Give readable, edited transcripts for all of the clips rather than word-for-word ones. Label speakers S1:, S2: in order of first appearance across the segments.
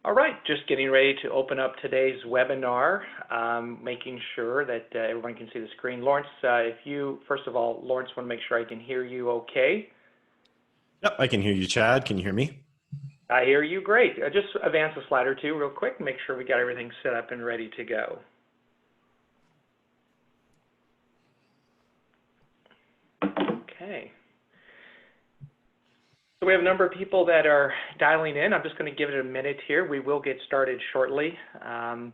S1: All right, just getting ready to open up today's webinar, making sure that everyone can see the screen. Lawrence, first of all, Lawrence, want to make sure I can hear you okay.
S2: Yep, I can hear you, Chad. Can you hear me?
S1: I hear you great. Just advance a slide or two real quick, make sure we got everything set up and ready to go. Okay. So we have a number of people that are dialing in. I'm just going to give it a minute here. We will get started shortly. I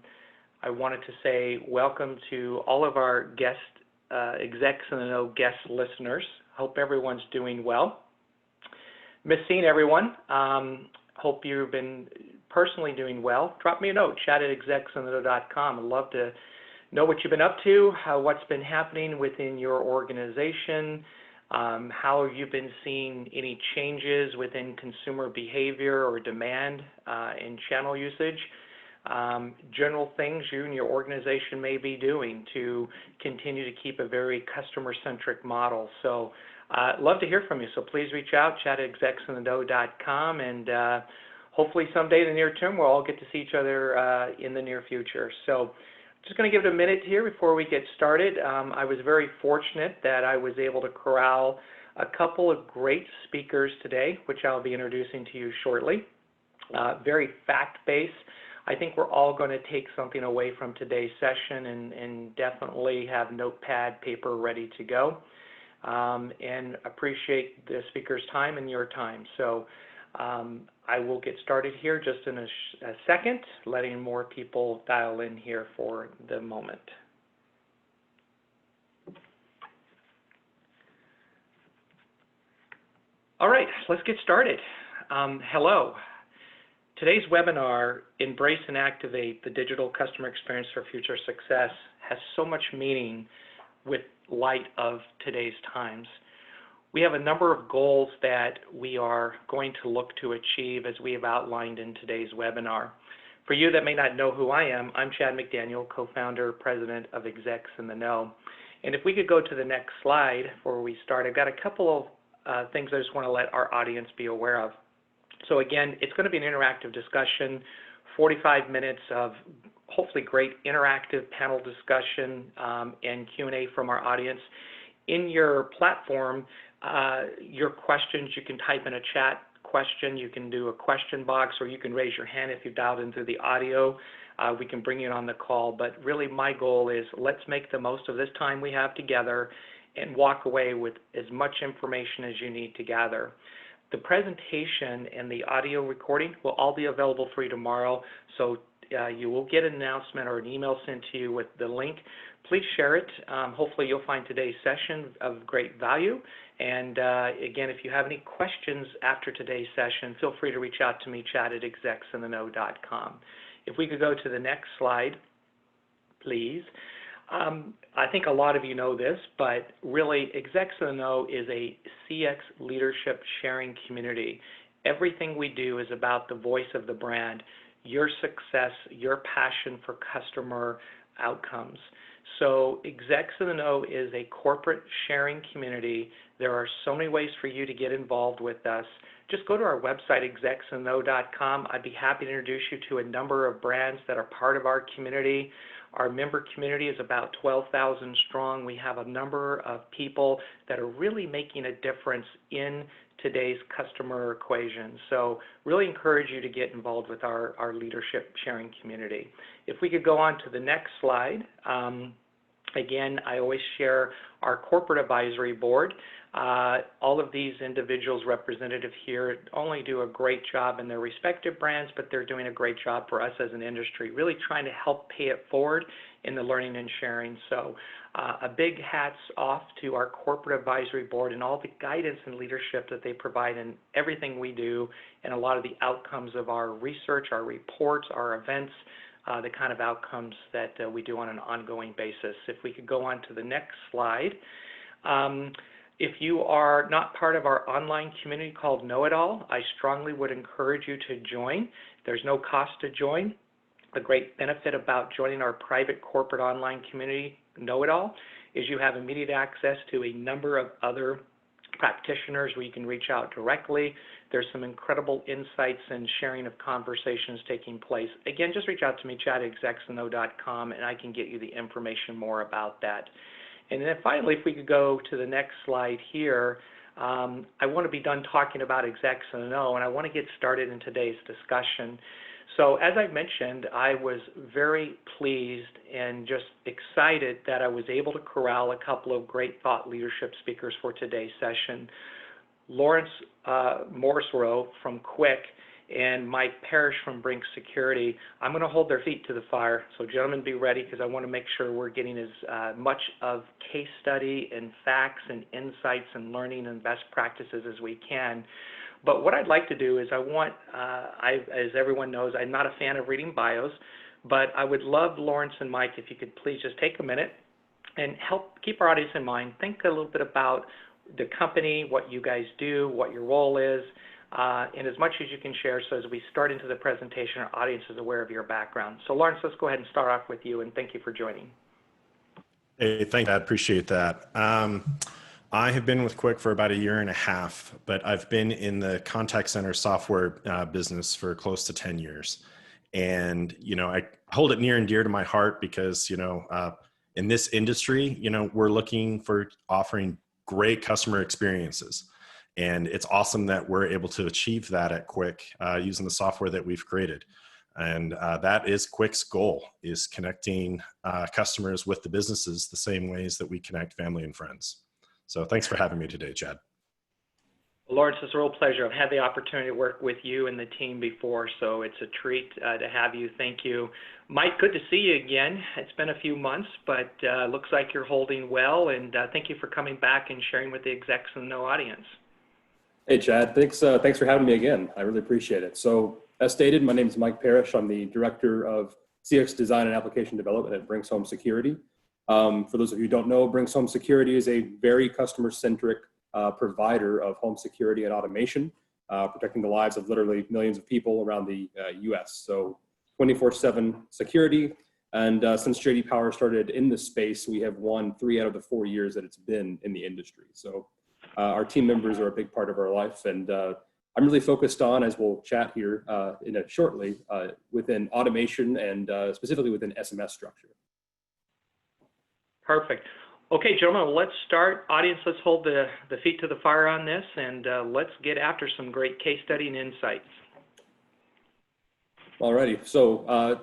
S1: wanted to say welcome to all of our guest execs and the know guest listeners. Hope everyone's doing well. Miss seeing everyone. Hope you've been personally doing well. Drop me a note, chat@execsandtheknow.com. I'd love to know what you've been up to, what's been happening within your organization. How have you been seeing any changes within consumer behavior or demand in channel usage? General things you and your organization may be doing to continue to keep a very customer-centric model. So love to hear from you. So please reach out, chat@execsandtheknow.com, and hopefully someday in the near term we'll all get to see each other in the near future. So just going to give it a minute here before we get started. I was very fortunate that I was able to corral a couple of great speakers today, which I'll be introducing to you shortly. Very fact-based. I think we're all going to take something away from today's session and definitely have notepad, paper ready to go. And appreciate the speaker's time and your time. So I will get started here just in a second, letting more people dial in here for the moment. All right, let's get started. Hello. Today's webinar, Embrace and Activate the Digital Customer Experience for Future Success, has so much meaning with light of today's times. We have a number of goals that we are going to look to achieve as we have outlined in today's webinar. For you that may not know who I am, I'm Chad McDaniel, co-founder, president of Execs in the Know. And if we could go to the next slide before we start, I've got a couple of things I just want to let our audience be aware of. So again, it's going to be an interactive discussion, 45 minutes of hopefully great interactive panel discussion and Q&A from our audience. In your platform, your questions, you can type in a chat question, you can do a question box, or you can raise your hand if you dialed in through the audio. We can bring you on the call, but really my goal is let's make the most of this time we have together and walk away with as much information as you need to gather. The presentation and the audio recording will all be available for you tomorrow, so you will get an announcement or an email sent to you with the link. Please share it. Hopefully you'll find today's session of great value. And again, if you have any questions after today's session, feel free to reach out to me, chat@execsandtheknow.com. If we could go to the next slide, please. I think a lot of you know this, but really Execs in the Know is a CX leadership sharing community. Everything we do is about the voice of the brand, your success, your passion for customer outcomes. So Execs in the Know is a corporate sharing community. There are so many ways for you to get involved with us. Just go to our website, execsandtheknow.com. I'd be happy to introduce you to a number of brands that are part of our community. Our member community is about 12,000 strong. We have a number of people that are really making a difference in today's customer equation. So really encourage you to get involved with our leadership sharing community. If we could go on to the next slide. Again, I always share our corporate advisory board. All of these individuals represented here only do a great job in their respective brands, but they're doing a great job for us as an industry, really trying to help pay it forward in the learning and sharing. So a big hats off to our corporate advisory board and all the guidance and leadership that they provide in everything we do and a lot of the outcomes of our research, our reports, our events, the kind of outcomes that we do on an ongoing basis. If we could go on to the next slide. If you are not part of our online community called Know It All, I strongly would encourage you to join. There's no cost to join. The great benefit about joining our private corporate online community, Know It All, is you have immediate access to a number of other practitioners where you can reach out directly. There's some incredible insights and sharing of conversations taking place. Again, just reach out to me, chad@execsno.com, and I can get you the information more about that. And then finally, if we could go to the next slide here, I want to be done talking about Execs&O, and I want to get started in today's discussion. So as I mentioned, I was very pleased and just excited that I was able to corral a couple of great thought leadership speakers for today's session. Lawrence Morrisroe from Quiq and Mike Parrish from Brinks Security. I'm going to hold their feet to the fire, so gentlemen, be ready, because I want to make sure we're getting as much of case study and facts and insights and learning and best practices as we can. But what I'd like to do is as everyone knows, I'm not a fan of reading bios, but I would love, Lawrence and Mike, if you could please just take a minute and help keep our audience in mind. Think a little bit about the company, what you guys do, what your role is, and as much as you can share, so as we start into the presentation, our audience is aware of your background. So Lawrence, let's go ahead and start off with you, and thank you for joining.
S2: Hey, thank you. I appreciate that. I have been with Quiq for about 1.5 years, but I've been in the contact center software business for close to 10 years. And, I hold it near and dear to my heart because, in this industry, we're looking for offering great customer experiences. And it's awesome that we're able to achieve that at Quiq using the software that we've created. And that is Quiq's goal, is connecting customers with the businesses the same ways that we connect family and friends. So thanks for having me today, Chad.
S1: Well, Lawrence, it's a real pleasure. I've had the opportunity to work with you and the team before, so it's a treat to have you. Thank you. Mike, good to see you again. It's been a few months, but looks like you're holding well, and thank you for coming back and sharing with the Execs&O audience.
S3: Hey, Chad. Thanks for having me again. I really appreciate it. So, as stated, my name is Mike Parrish. I'm the Director of CX Design and Application Development at Brinks Home Security. For those of you who don't know, Brinks Home Security is a very customer-centric provider of home security and automation, protecting the lives of literally millions of people around the U.S. So 24/7 security. And since J.D. Power started in this space, we have won 3 out of the 4 years that it's been in the industry. So our team members are a big part of our life. And I'm really focused on, as we'll chat here shortly, within automation and specifically within SMS structure.
S1: Perfect. Okay, gentlemen, let's start. Audience, let's hold the feet to the fire on this, and let's get after some great case study and insights.
S3: Alrighty, so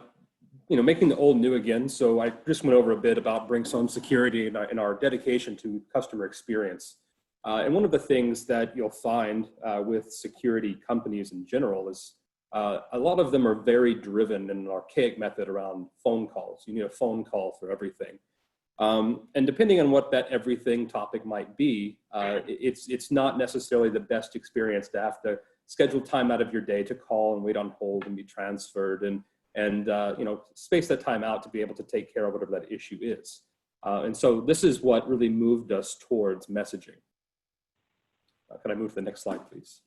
S3: making the old new again. So I just went over a bit about Brinks Home Security and our dedication to customer experience. And one of the things that you'll find with security companies in general is a lot of them are very driven in an archaic method around phone calls. You need a phone call for everything. And depending on what that everything topic might be, it's not necessarily the best experience to have to schedule time out of your day to call and wait on hold and be transferred and space that time out to be able to take care of whatever that issue is. And so this is what really moved us towards messaging. Can I move to the next slide, please?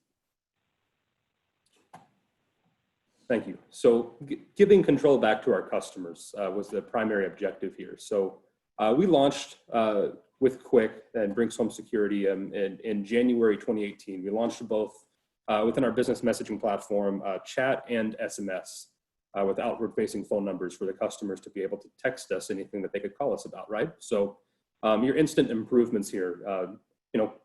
S3: Thank you. So giving control back to our customers was the primary objective here. So we launched with Quiq and Brinks Home Security in January 2018. We launched both within our business messaging platform, chat and SMS, with outward-facing phone numbers for the customers to be able to text us anything that they could call us about, right? So your instant improvements here,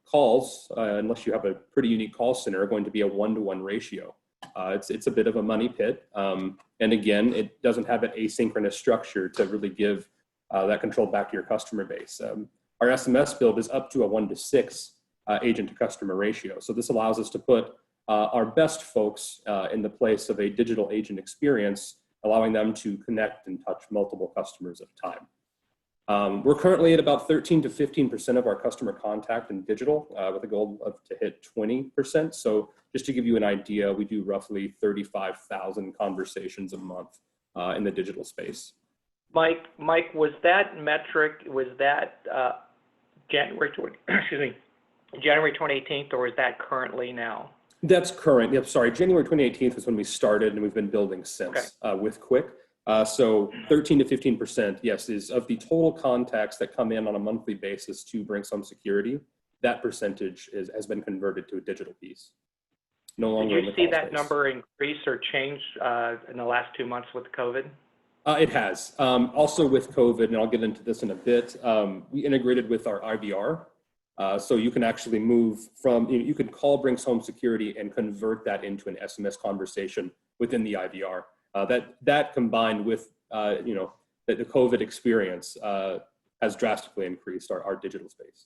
S3: calls, unless you have a pretty unique call center, are going to be a 1-to-1 ratio. It's a bit of a money pit. And again, it doesn't have an asynchronous structure to really give that control back to your customer base. Our SMS build is up to a 1-to-6 agent to customer ratio. So this allows us to put our best folks in the place of a digital agent experience, allowing them to connect and touch multiple customers at a time. We're currently at about 13 to 15% of our customer contact in digital with a goal to hit 20%. So just to give you an idea, we do roughly 35,000 conversations a month in the digital space.
S1: Mike, was that metric, January 2018, or is that currently now?
S3: That's current. Yep. Sorry. January 2018 was when we started, and we've been building since with Quiq. So 13 to 15%, yes, is of the total contacts that come in on a monthly basis to Brinks Home Security. that percentage has been converted to a digital piece. No
S1: Did
S3: longer in
S1: you
S3: the
S1: see
S3: call
S1: that
S3: space.
S1: number increase or change in the last 2 months with COVID?
S3: It has. Also with COVID, and I'll get into this in a bit, we integrated with our IVR. So you can actually move from, you could call Brinks Home Security and convert that into an SMS conversation within the IVR. That combined with, the COVID experience has drastically increased our digital space.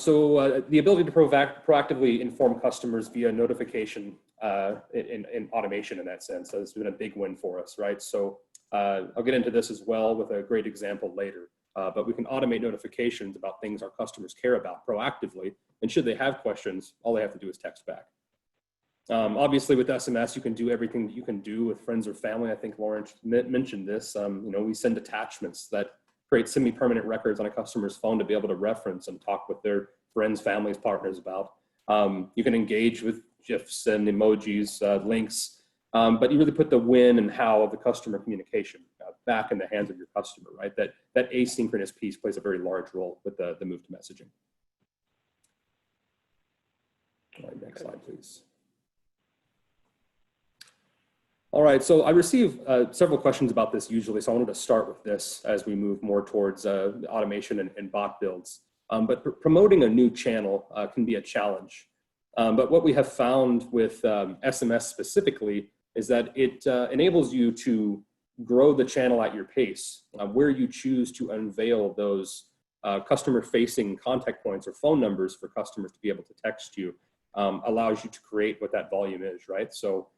S3: So the ability to proactively inform customers via notification in automation in that sense has been a big win for us, right? So I'll get into this as well with a great example later, but we can automate notifications about things our customers care about proactively, and should they have questions, all they have to do is text back. Obviously with SMS, you can do everything that you can do with friends or family. I think Lawrence mentioned this. We send attachments that create semi-permanent records on a customer's phone to be able to reference and talk with their friends, families, partners about. You can engage with GIFs and emojis, links, but you really put the when and how of the customer communication back in the hands of your customer, right? That asynchronous piece plays a very large role with the move to messaging. All right, next slide, please. All right, so I receive several questions about this usually, so I wanted to start with this as we move more towards automation and bot builds. But promoting a new channel can be a challenge. But what we have found with SMS specifically is that it enables you to grow the channel at your pace, where you choose to unveil those customer-facing contact points or phone numbers for customers to be able to text you, allows you to create what that volume is, right? So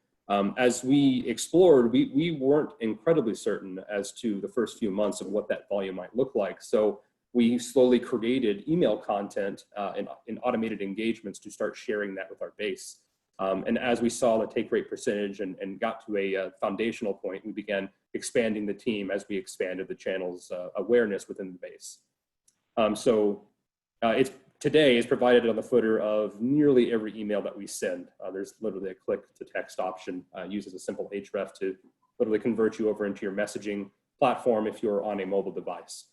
S3: as we explored, we weren't incredibly certain as to the first few months of what that volume might look like. So we slowly created email content in automated engagements to start sharing that with our base. And as we saw the take rate percentage and got to a foundational point, we began expanding the team as we expanded the channel's awareness within the base. It's today is provided on the footer of nearly every email that we send. There's literally a click to text option, uses a simple href to literally convert you over into your messaging platform if you're on a mobile device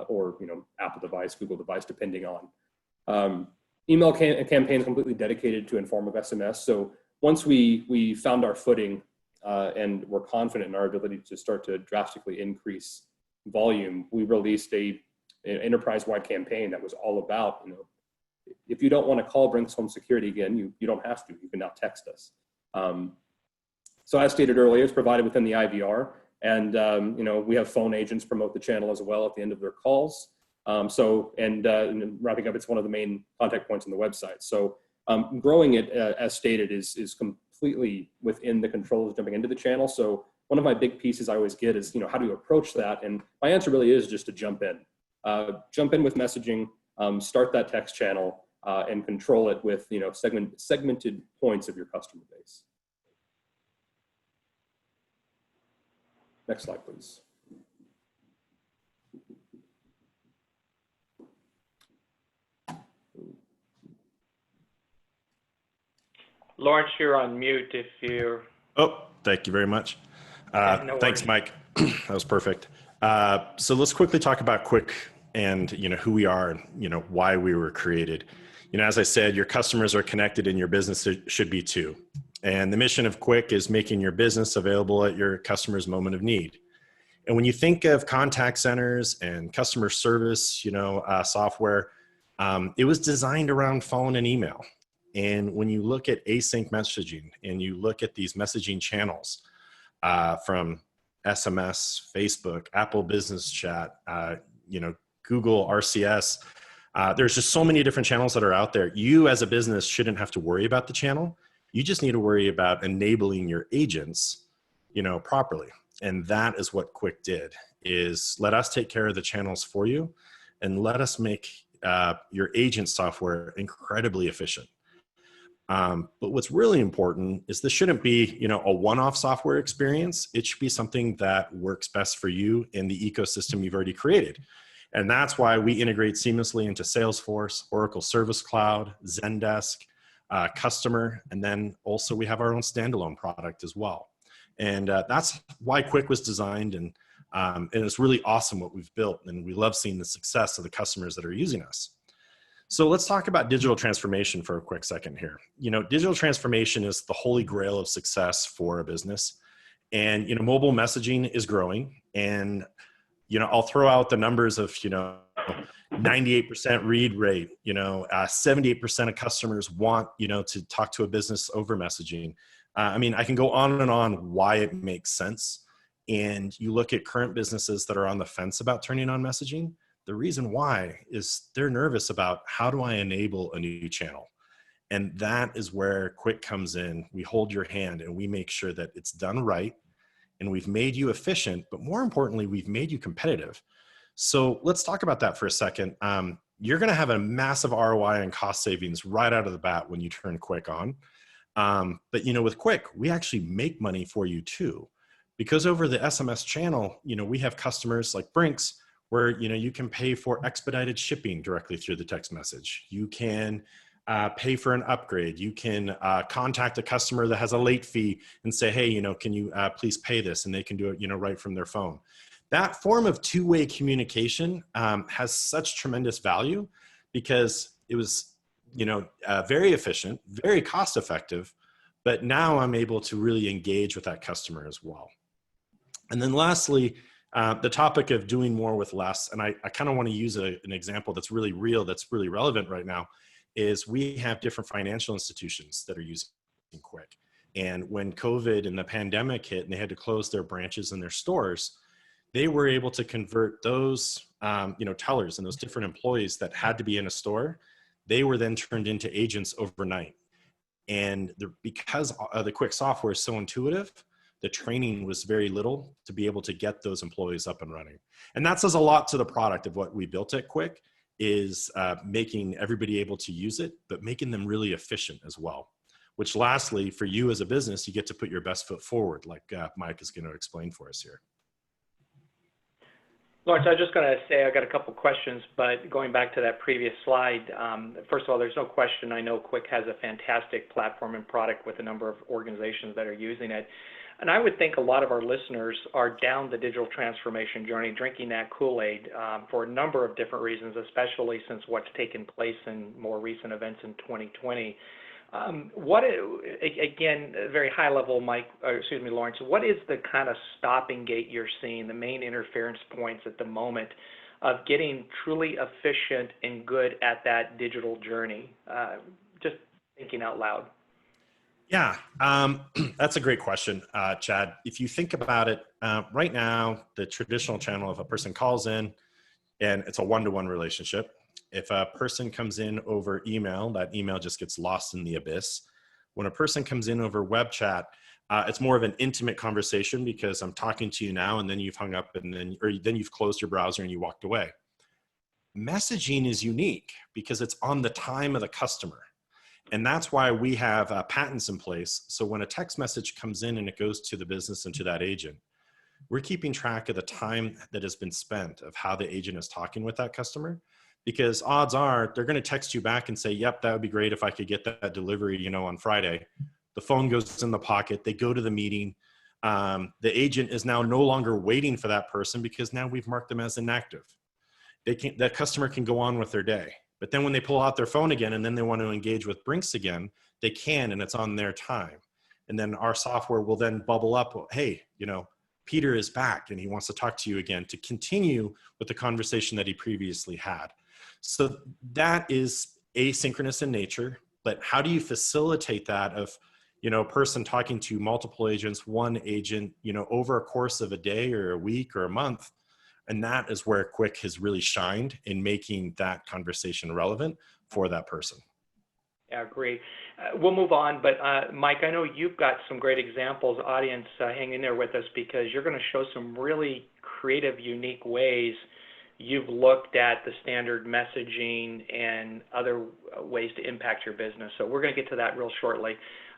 S3: or Apple device, Google device, depending on. Email campaign completely dedicated to inform of SMS. So once we found our footing and were confident in our ability to start to drastically increase volume, we released an enterprise-wide campaign that was all about, if you don't want to call Brinks Home Security again, you don't have to. You can now text us. So as stated earlier, it's provided within the IVR, and we have phone agents promote the channel as well at the end of their calls. And wrapping up, it's one of the main contact points on the website. So growing it, as stated, is completely within the controls jumping into the channel. So one of my big pieces I always get is, how do you approach that? And my answer really is just to jump in. Jump in with messaging, start that text channel, and control it with segmented points of your customer base. Next slide, please.
S1: Lawrence, you're on mute if you're...
S2: Oh, thank you very much.
S1: No
S2: thanks,
S1: worries.
S2: Mike. That was perfect. So let's quickly talk about Quiq and who we are and why we were created. As I said, your customers are connected and your business should be too. And the mission of Quiq is making your business available at your customer's moment of need. And when you think of contact centers and customer service, software, it was designed around phone and email. And when you look at async messaging and you look at these messaging channels from SMS, Facebook, Apple Business Chat, Google RCS, there's just so many different channels that are out there. You as a business shouldn't have to worry about the channel. You just need to worry about enabling your agents, properly. And that is what Quiq did, is let us take care of the channels for you and let us make your agent software incredibly efficient. But what's really important is this shouldn't be, a one-off software experience. It should be something that works best for you in the ecosystem you've already created. And that's why we integrate seamlessly into Salesforce, Oracle Service Cloud, Zendesk, Customer, and then also we have our own standalone product as well. And that's why Quiq was designed. And And it's really awesome what we've built, and we love seeing the success of the customers that are using us. So let's talk about digital transformation for a quick second here. Digital transformation is the holy grail of success for a business. And, mobile messaging is growing. And, I'll throw out the numbers of, 98% read rate, 78% of customers want, to talk to a business over messaging. I can go on and on why it makes sense. And you look at current businesses that are on the fence about turning on messaging. The reason why is they're nervous about, how do I enable a new channel? And that is where Quiq comes in. We hold your hand and we make sure that it's done right. And we've made you efficient, but more importantly, we've made you competitive. So let's talk about that for a second. You're going to have a massive ROI and cost savings right out of the bat when you turn Quiq on. But with Quiq, we actually make money for you too, because over the SMS channel, we have customers like Brinks, where you can pay for expedited shipping directly through the text message. You can pay for an upgrade. You can contact a customer that has a late fee and say, hey, can you please pay this? And they can do it, right from their phone. That form of two-way communication has such tremendous value, because it was, very efficient, very cost-effective, but now I'm able to really engage with that customer as well. And then lastly, the topic of doing more with less, and I kind of want to use an example that's really real, that's really relevant right now, is we have different financial institutions that are using Quiq. And when COVID and the pandemic hit and they had to close their branches and their stores, they were able to convert those tellers and those different employees that had to be in a store. They were then turned into agents overnight. And because the Quiq software is so intuitive, the training was very little to be able to get those employees up and running. And that says a lot to the product of what we built at Quiq, is making everybody able to use it, but making them really efficient as well. Which lastly, for you as a business, you get to put your best foot forward, like Mike is going to explain for us here.
S1: Lawrence, I was just going to say I got a couple questions, but going back to that previous slide, first of all, there's no question. I know Quiq has a fantastic platform and product with a number of organizations that are using it. And I would think a lot of our listeners are down the digital transformation journey, drinking that Kool-Aid for a number of different reasons, especially since what's taken place in more recent events in 2020. Again, very high level, Lawrence, what is the kind of stopping gate you're seeing, the main interference points at the moment of getting truly efficient and good at that digital journey? Just thinking out loud.
S2: Yeah, that's a great question, Chad. If you think about it, right now, the traditional channel, if a person calls in and it's a one-to-one relationship, if a person comes in over email, that email just gets lost in the abyss. When a person comes in over web chat, it's more of an intimate conversation, because I'm talking to you now and then you've hung up and then you've closed your browser and you walked away. Messaging is unique because it's on the time of the customer. And that's why we have patents in place. So when a text message comes in and it goes to the business and to that agent, we're keeping track of the time that has been spent of how the agent is talking with that customer, because odds are they're going to text you back and say, yep, that would be great if I could get that delivery, on Friday. The phone goes in the pocket. They go to the meeting. The agent is now no longer waiting for that person, because now we've marked them as inactive. That customer can go on with their day. But then when they pull out their phone again and then they want to engage with Brinks again, they can, and it's on their time. And then our software will then bubble up, hey, Peter is back and he wants to talk to you again, to continue with the conversation that he previously had. So that is asynchronous in nature, but how do you facilitate that of, a person talking to multiple agents, one agent, over a course of a day or a week or a month? And that is where Quiq has really shined in making that conversation relevant for that person.
S1: Yeah, great. We'll move on, but Mike, I know you've got some great examples. Audience, hang in there with us, because you're going to show some really creative, unique ways you've looked at the standard messaging and other ways to impact your business. So we're going to get to that real shortly.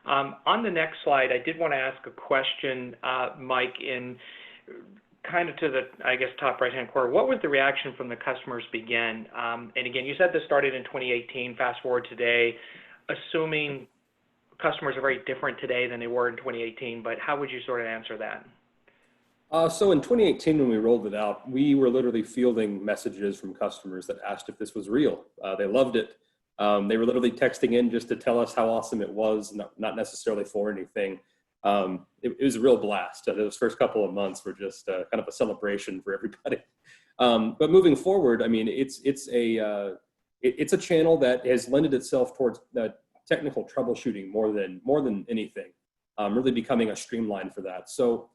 S1: On the next slide, I did want to ask a question, Mike, in kind of to the, top right-hand corner. What was the reaction from the customers begin? And again, you said this started in 2018. Fast forward today, assuming customers are very different today than they were in 2018, but how would you sort of answer that?
S3: So in 2018, when we rolled it out, we were literally fielding messages from customers that asked if this was real. They loved it. They were literally texting in just to tell us how awesome it was, not necessarily for anything. It was a real blast. Those first couple of months were just kind of a celebration for everybody. But moving forward, I mean, it's a channel that has lended itself towards technical troubleshooting more than anything. Really becoming a streamline for that. So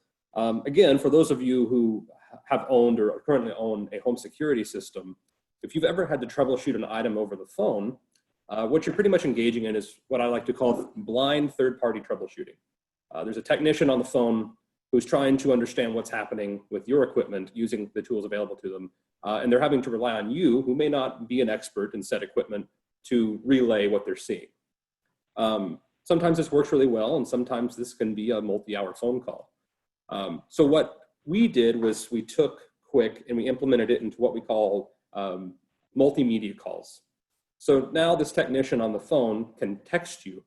S3: again, for those of you who have owned or currently own a home security system, if you've ever had to troubleshoot an item over the phone, what you're pretty much engaging in is what I like to call blind third-party troubleshooting. There's a technician on the phone who's trying to understand what's happening with your equipment using the tools available to them, and they're having to rely on you, who may not be an expert in said equipment, to relay what they're seeing. Sometimes this works really well, and sometimes this can be a multi-hour phone call. So what we did was we took Quiq and we implemented it into what we call multimedia calls. So now this technician on the phone can text you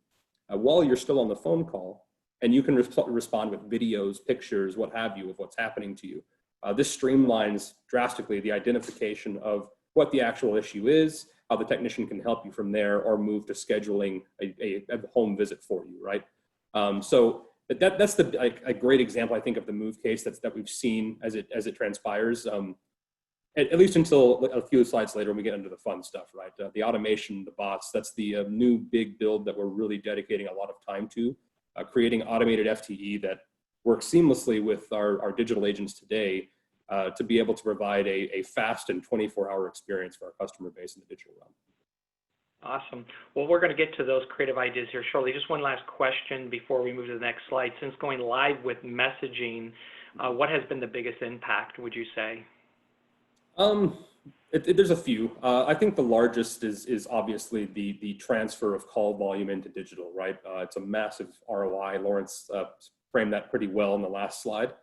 S3: while you're still on the phone call, and you can respond with videos, pictures, what have you, of what's happening to you. This streamlines drastically the identification of what the actual issue is, how the technician can help you from there, or move to scheduling a home visit for you, right? So that's a great example, I think, of the move case that we've seen as it transpires. At least until a few slides later when we get into the fun stuff, right? The automation, the bots, that's the new big build that we're really dedicating a lot of time to, creating automated FTE that works seamlessly with our digital agents today to be able to provide a fast and 24-hour experience for our customer base in the digital realm.
S1: Awesome. Well, we're going to get to those creative ideas here shortly. Just one last question before we move to the next slide. Since going live with messaging, what has been the biggest impact, would you say?
S3: There's a few. I think the largest is obviously the transfer of call volume into digital, right? It's a massive ROI. Lawrence framed that pretty well in the last slide.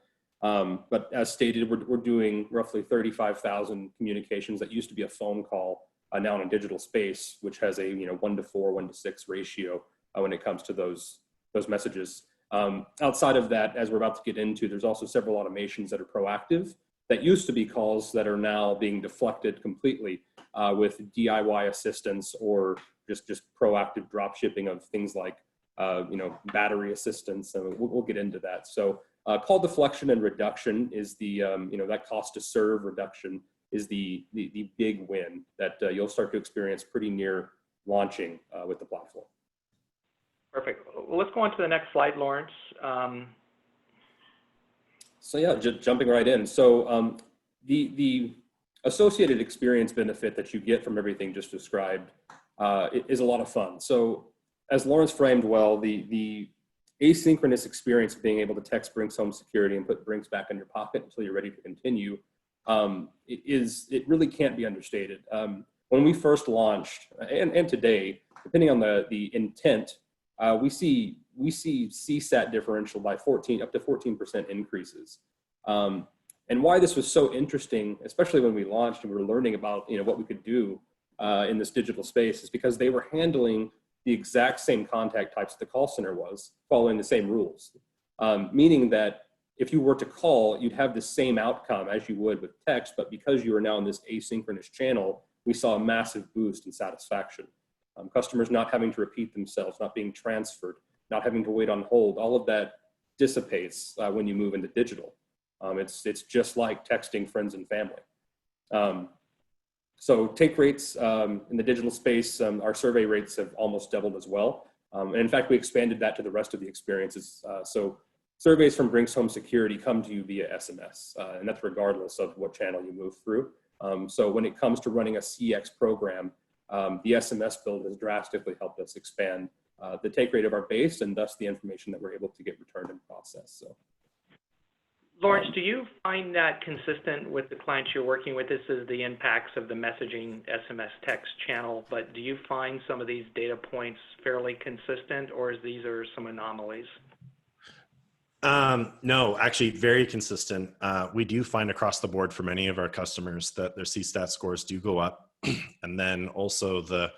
S3: But as stated, we're doing roughly 35,000 communications that used to be a phone call now in a digital space, which has a 1-to-4, 1-to-6 ratio when it comes to those messages. Outside of that, as we're about to get into, there's also several automations that are proactive that used to be calls that are now being deflected completely with DIY assistance or just proactive drop shipping of things like battery assistance. And we'll get into that. So call deflection and reduction is the that cost to serve reduction is the big win that you'll start to experience pretty near launching with the platform.
S1: Perfect. Well, let's go on to the next slide, Lawrence.
S3: So yeah, jumping right in. So the associated experience benefit that you get from everything just described is a lot of fun. So as Lawrence framed well, the asynchronous experience of being able to text Brinks Home Security and put Brinks back in your pocket until you're ready to continue, it really can't be understated. When we first launched, and today, depending on the intent, we see CSAT differential by up to 14% increases. And why this was so interesting, especially when we launched and we were learning about what we could do in this digital space, is because they were handling the exact same contact types that the call center was, following the same rules. Meaning that if you were to call, you'd have the same outcome as you would with text, but because you are now in this asynchronous channel, we saw a massive boost in satisfaction. Customers not having to repeat themselves, not being transferred, not having to wait on hold, all of that dissipates when you move into digital. It's just like texting friends and family. So take rates in the digital space, our survey rates have almost doubled as well. And in fact, we expanded that to the rest of the experiences. So surveys from Brinks Home Security come to you via SMS, and that's regardless of what channel you move through. So when it comes to running a CX program, the SMS build has drastically helped us expand the take rate of our base and thus the information that we're able to get returned and processed. So,
S1: Lawrence, do you find that consistent with the clients you're working with? This is the impacts of the messaging SMS text channel, but do you find some of these data points fairly consistent, or is these are some anomalies?
S2: No, actually very consistent. We do find across the board for many of our customers that their CSAT scores do go up. And then also the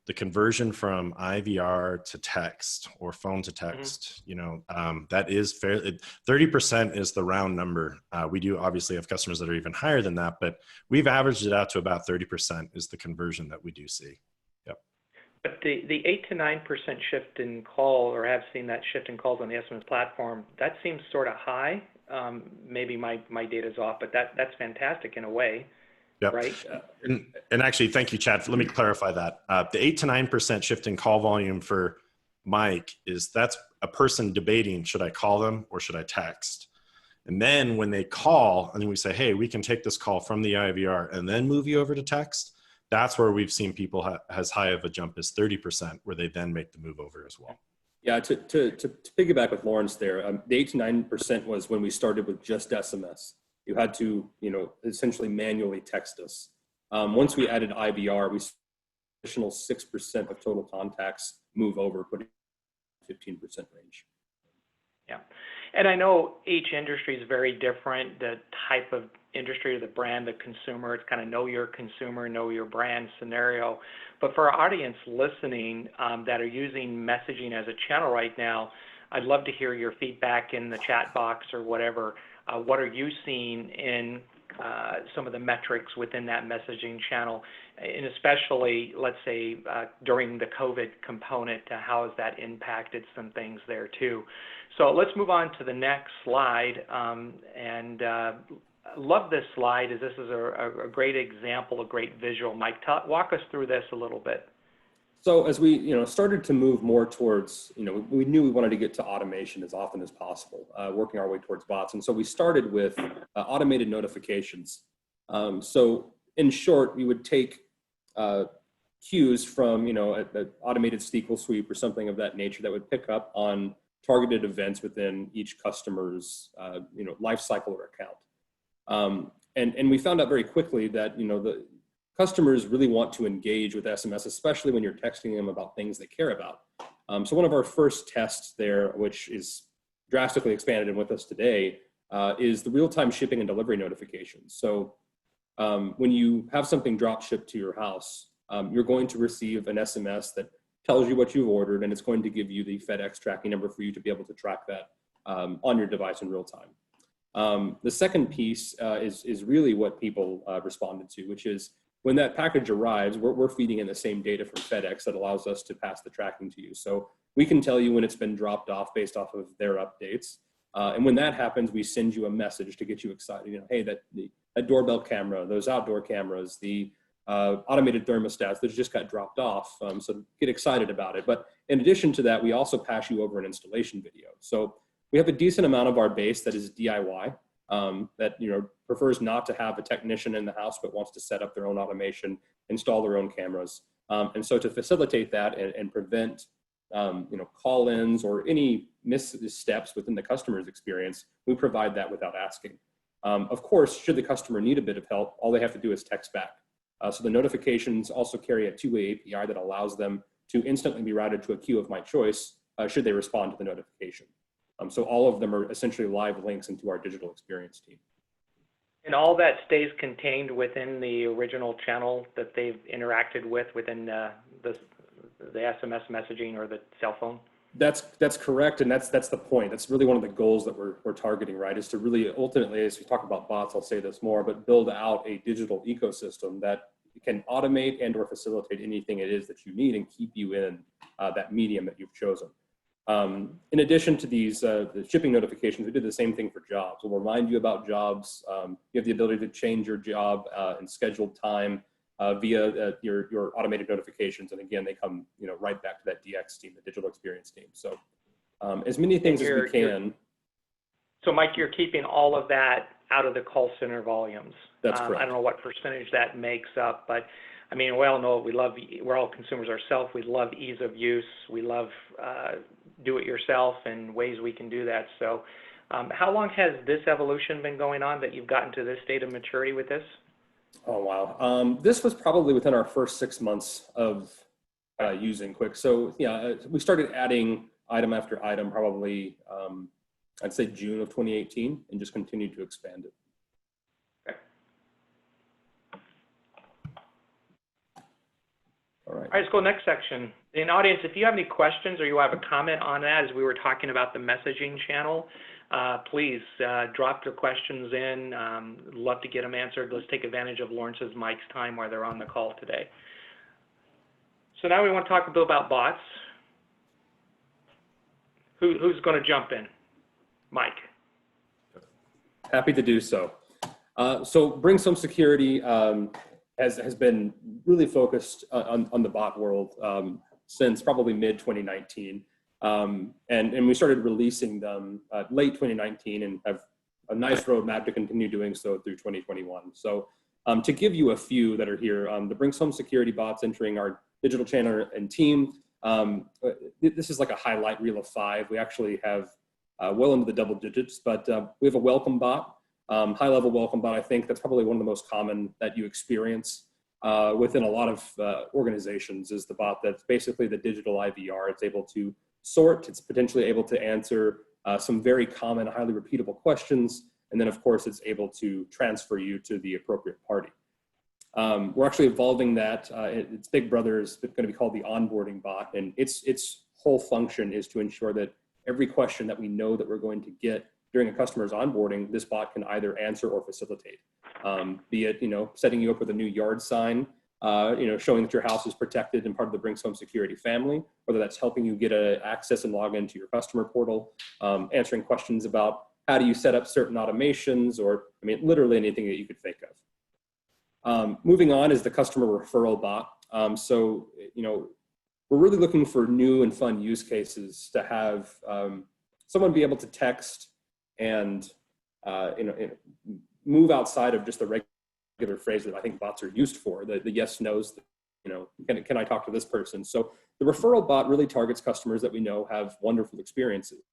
S2: the conversion from IVR to text or phone to text, that is fair. 30% is the round number. We do obviously have customers that are even higher than that, but we've averaged it out to about 30% is the conversion that we do see. Yep.
S1: But the 8 to 9% shift in call, or have seen that shift in calls on the SMS platform, that seems sort of high. Maybe my data's off, but that's fantastic in a way.
S2: Yep.
S1: Right.
S2: And actually, thank you, Chad. Let me clarify that. The 8 to 9% shift in call volume for Mike that's a person debating, should I call them or should I text? And then when they call and then we say, hey, we can take this call from the IVR and then move you over to text, that's where we've seen people as high of a jump as 30%, where they then make the move over as well.
S3: Yeah, to piggyback with Lawrence there, the 8 to 9% was when we started with just SMS. You had to, essentially manually text us. Once we added IVR, we saw additional 6% of total contacts move over, putting 15% range.
S1: Yeah, and I know each industry is very different. The type of industry or the brand, the consumer, it's kind of know your consumer, know your brand scenario. But for our audience listening that are using messaging as a channel right now, I'd love to hear your feedback in the chat box or whatever. What are you seeing in some of the metrics within that messaging channel, and especially, let's say, during the COVID component, how has that impacted some things there too? So let's move on to the next slide, and love this slide, as this is a great example, a great visual. Mike, walk us through this a little bit.
S3: So as we started to move more towards, we knew we wanted to get to automation as often as possible, working our way towards bots. And so we started with automated notifications. So in short, we would take cues from, an automated SQL sweep or something of that nature that would pick up on targeted events within each customer's, life cycle or account. And we found out very quickly that, the customers really want to engage with SMS, especially when you're texting them about things they care about. So one of our first tests there, which is drastically expanded and with us today, is the real-time shipping and delivery notifications. So when you have something drop shipped to your house, you're going to receive an SMS that tells you what you've ordered, and it's going to give you the FedEx tracking number for you to be able to track that on your device in real time. The second piece is really what people responded to, which is when that package arrives, we're feeding in the same data from FedEx that allows us to pass the tracking to you. So we can tell you when it's been dropped off based off of their updates. And when that happens, we send you a message to get you excited. Hey, that doorbell camera, those outdoor cameras, the automated thermostats that just got dropped off. So get excited about it. But in addition to that, we also pass you over an installation video. So we have a decent amount of our base that is DIY. That prefers not to have a technician in the house, but wants to set up their own automation, install their own cameras, and so to facilitate that and prevent call-ins or any missteps within the customer's experience, we provide that without asking. Of course, should the customer need a bit of help, all they have to do is text back. So the notifications also carry a two-way API that allows them to instantly be routed to a queue of my choice should they respond to the notification. So all of them are essentially live links into our digital experience team.
S1: And all that stays contained within the original channel that they've interacted with within the SMS messaging or the cell phone?
S3: That's correct, and that's the point. That's really one of the goals that we're targeting, right? Is to really ultimately, as we talk about bots, I'll say this more, but build out a digital ecosystem that can automate and or facilitate anything it is that you need and keep you in that medium that you've chosen. In addition to these the shipping notifications, we did the same thing for jobs. We'll remind you about jobs. You have the ability to change your job in scheduled time via your automated notifications, and again, they come right back to that DX team, the digital experience team. So as many things as we can.
S1: So Mike, you're keeping all of that out of the call center volumes.
S3: That's correct.
S1: I don't know what percentage that makes up, but I mean, we all know we're all consumers ourselves. We love ease of use. We love do it yourself and ways we can do that. So how long has this evolution been going on that you've gotten to this state of maturity with this?
S3: Oh, wow. This was probably within our first 6 months of using Quiq. So yeah, we started adding item after item probably, I'd say June of 2018, and just continued to expand it.
S1: Okay.
S3: All right.
S1: right, let's go next section. In audience, if you have any questions or you have a comment on that, as we were talking about the messaging channel, please drop your questions in. Love to get them answered. Let's take advantage of Lawrence's, Mike's time while they're on the call today. So now we want to talk a bit about bots. Who's going to jump in? Mike.
S3: Happy to do so. So Brinks Home Security has been really focused on the bot world since probably mid-2019. And we started releasing them late 2019 and have a nice roadmap to continue doing so through 2021. So to give you a few that are here, the Brinks Home Security bots entering our digital channel and team. This is like a highlight reel of 5. We actually have well into the double digits, but we have a welcome bot, high-level welcome bot. I think that's probably one of the most common that you experience within a lot of organizations, is the bot that's basically the digital IVR. It's able to sort, it's potentially able to answer some very common, highly repeatable questions, and then of course it's able to transfer you to the appropriate party. We're actually evolving that. Its big brother is going to be called the onboarding bot, and its whole function is to ensure that every question that we know that we're going to get during a customer's onboarding, this bot can either answer or facilitate. Be it, setting you up with a new yard sign, showing that your house is protected and part of the Brinks Home Security family, whether that's helping you get access and log into your customer portal, answering questions about how do you set up certain automations, or literally anything that you could think of. Moving on is the customer referral bot. So, we're really looking for new and fun use cases to have someone be able to text and move outside of just the regular phrase that I think bots are used for, the yes, nos, can I talk to this person? So the referral bot really targets customers that we know have wonderful experiences,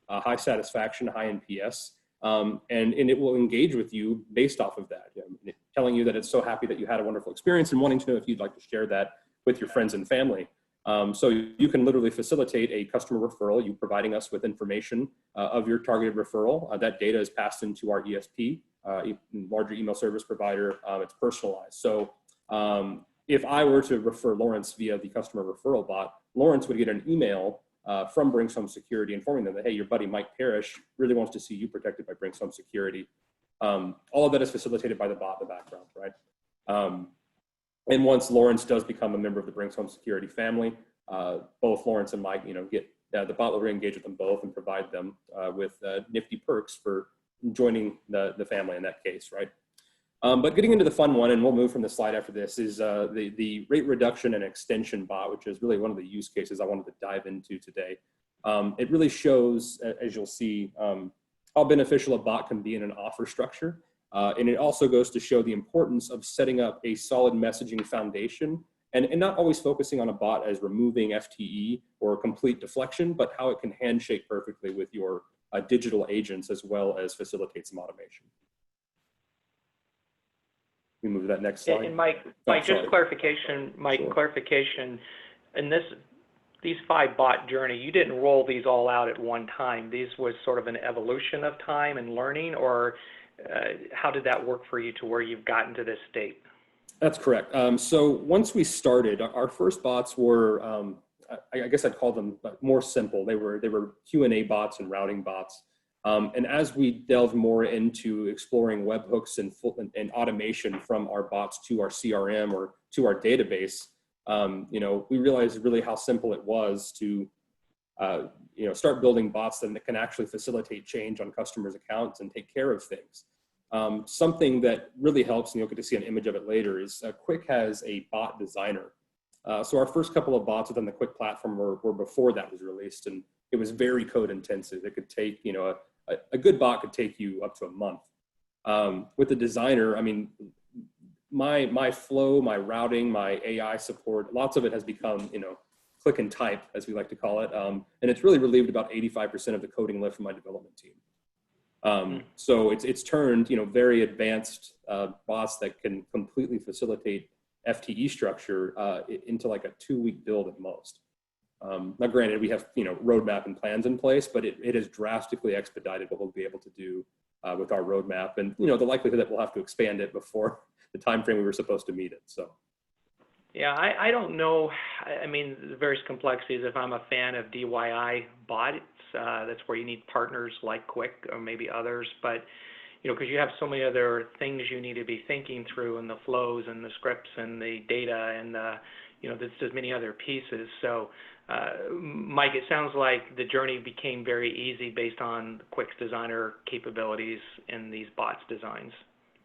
S3: high satisfaction, high NPS, and it will engage with you based off of that, telling you that it's so happy that you had a wonderful experience and wanting to know if you'd like to share that with your friends and family. So you can literally facilitate a customer referral, you providing us with information of your targeted referral. That data is passed into our ESP, larger email service provider. It's personalized. So if I were to refer Lawrence via the customer referral bot, Lawrence would get an email from Brinks Home Security informing them that, hey, your buddy Mike Parrish really wants to see you protected by Brinks Home Security. All of that is facilitated by the bot in the background, right? And once Lawrence does become a member of the Brinks Home Security family, both Lawrence and Mike, get the bot will re-engage with them both and provide them with nifty perks for joining the family in that case, right? But getting into the fun one, and we'll move from the slide after this, is the rate reduction and extension bot, which is really one of the use cases I wanted to dive into today. It really shows, as you'll see, how beneficial a bot can be in an offer structure. And it also goes to show the importance of setting up a solid messaging foundation and not always focusing on a bot as removing FTE or complete deflection, but how it can handshake perfectly with your digital agents as well as facilitate some automation. We move to that next slide.
S1: And Mike, just clarification, Mike, sure. Clarification. In these 5 bot journey, you didn't roll these all out at one time. These was sort of an evolution of time and learning, or how did that work for you to where you've gotten to this state?
S3: That's correct. So once we started, our first bots were, I guess I'd call them more simple. They were Q&A bots and routing bots. And as we delved more into exploring webhooks and automation from our bots to our CRM or to our database, we realized really how simple it was to start building bots that can actually facilitate change on customers' accounts and take care of things. Something that really helps, and you'll get to see an image of it later, is Quiq has a bot designer. So our first couple of bots within the Quiq platform were before that was released, and it was very code intensive. It could take, a good bot could take you up to a month. With the designer, my flow, my routing, my AI support, lots of it has become, click and type, as we like to call it. And it's really relieved about 85% of the coding lift from my development team. So it's turned, very advanced bots that can completely facilitate FTE structure into like a 2-week build at most. Now granted, we have, roadmap and plans in place, but it has drastically expedited what we'll be able to do with our roadmap, and, the likelihood that we'll have to expand it before the time frame we were supposed to meet it. So.
S1: Yeah, I don't know. I mean, the various complexities. If I'm a fan of DIY bots, that's where you need partners like Quiq or maybe others. But because you have so many other things you need to be thinking through, and the flows and the scripts and the data and there's just many other pieces. So, Mike, it sounds like the journey became very easy based on Quiq's designer capabilities in these bots designs.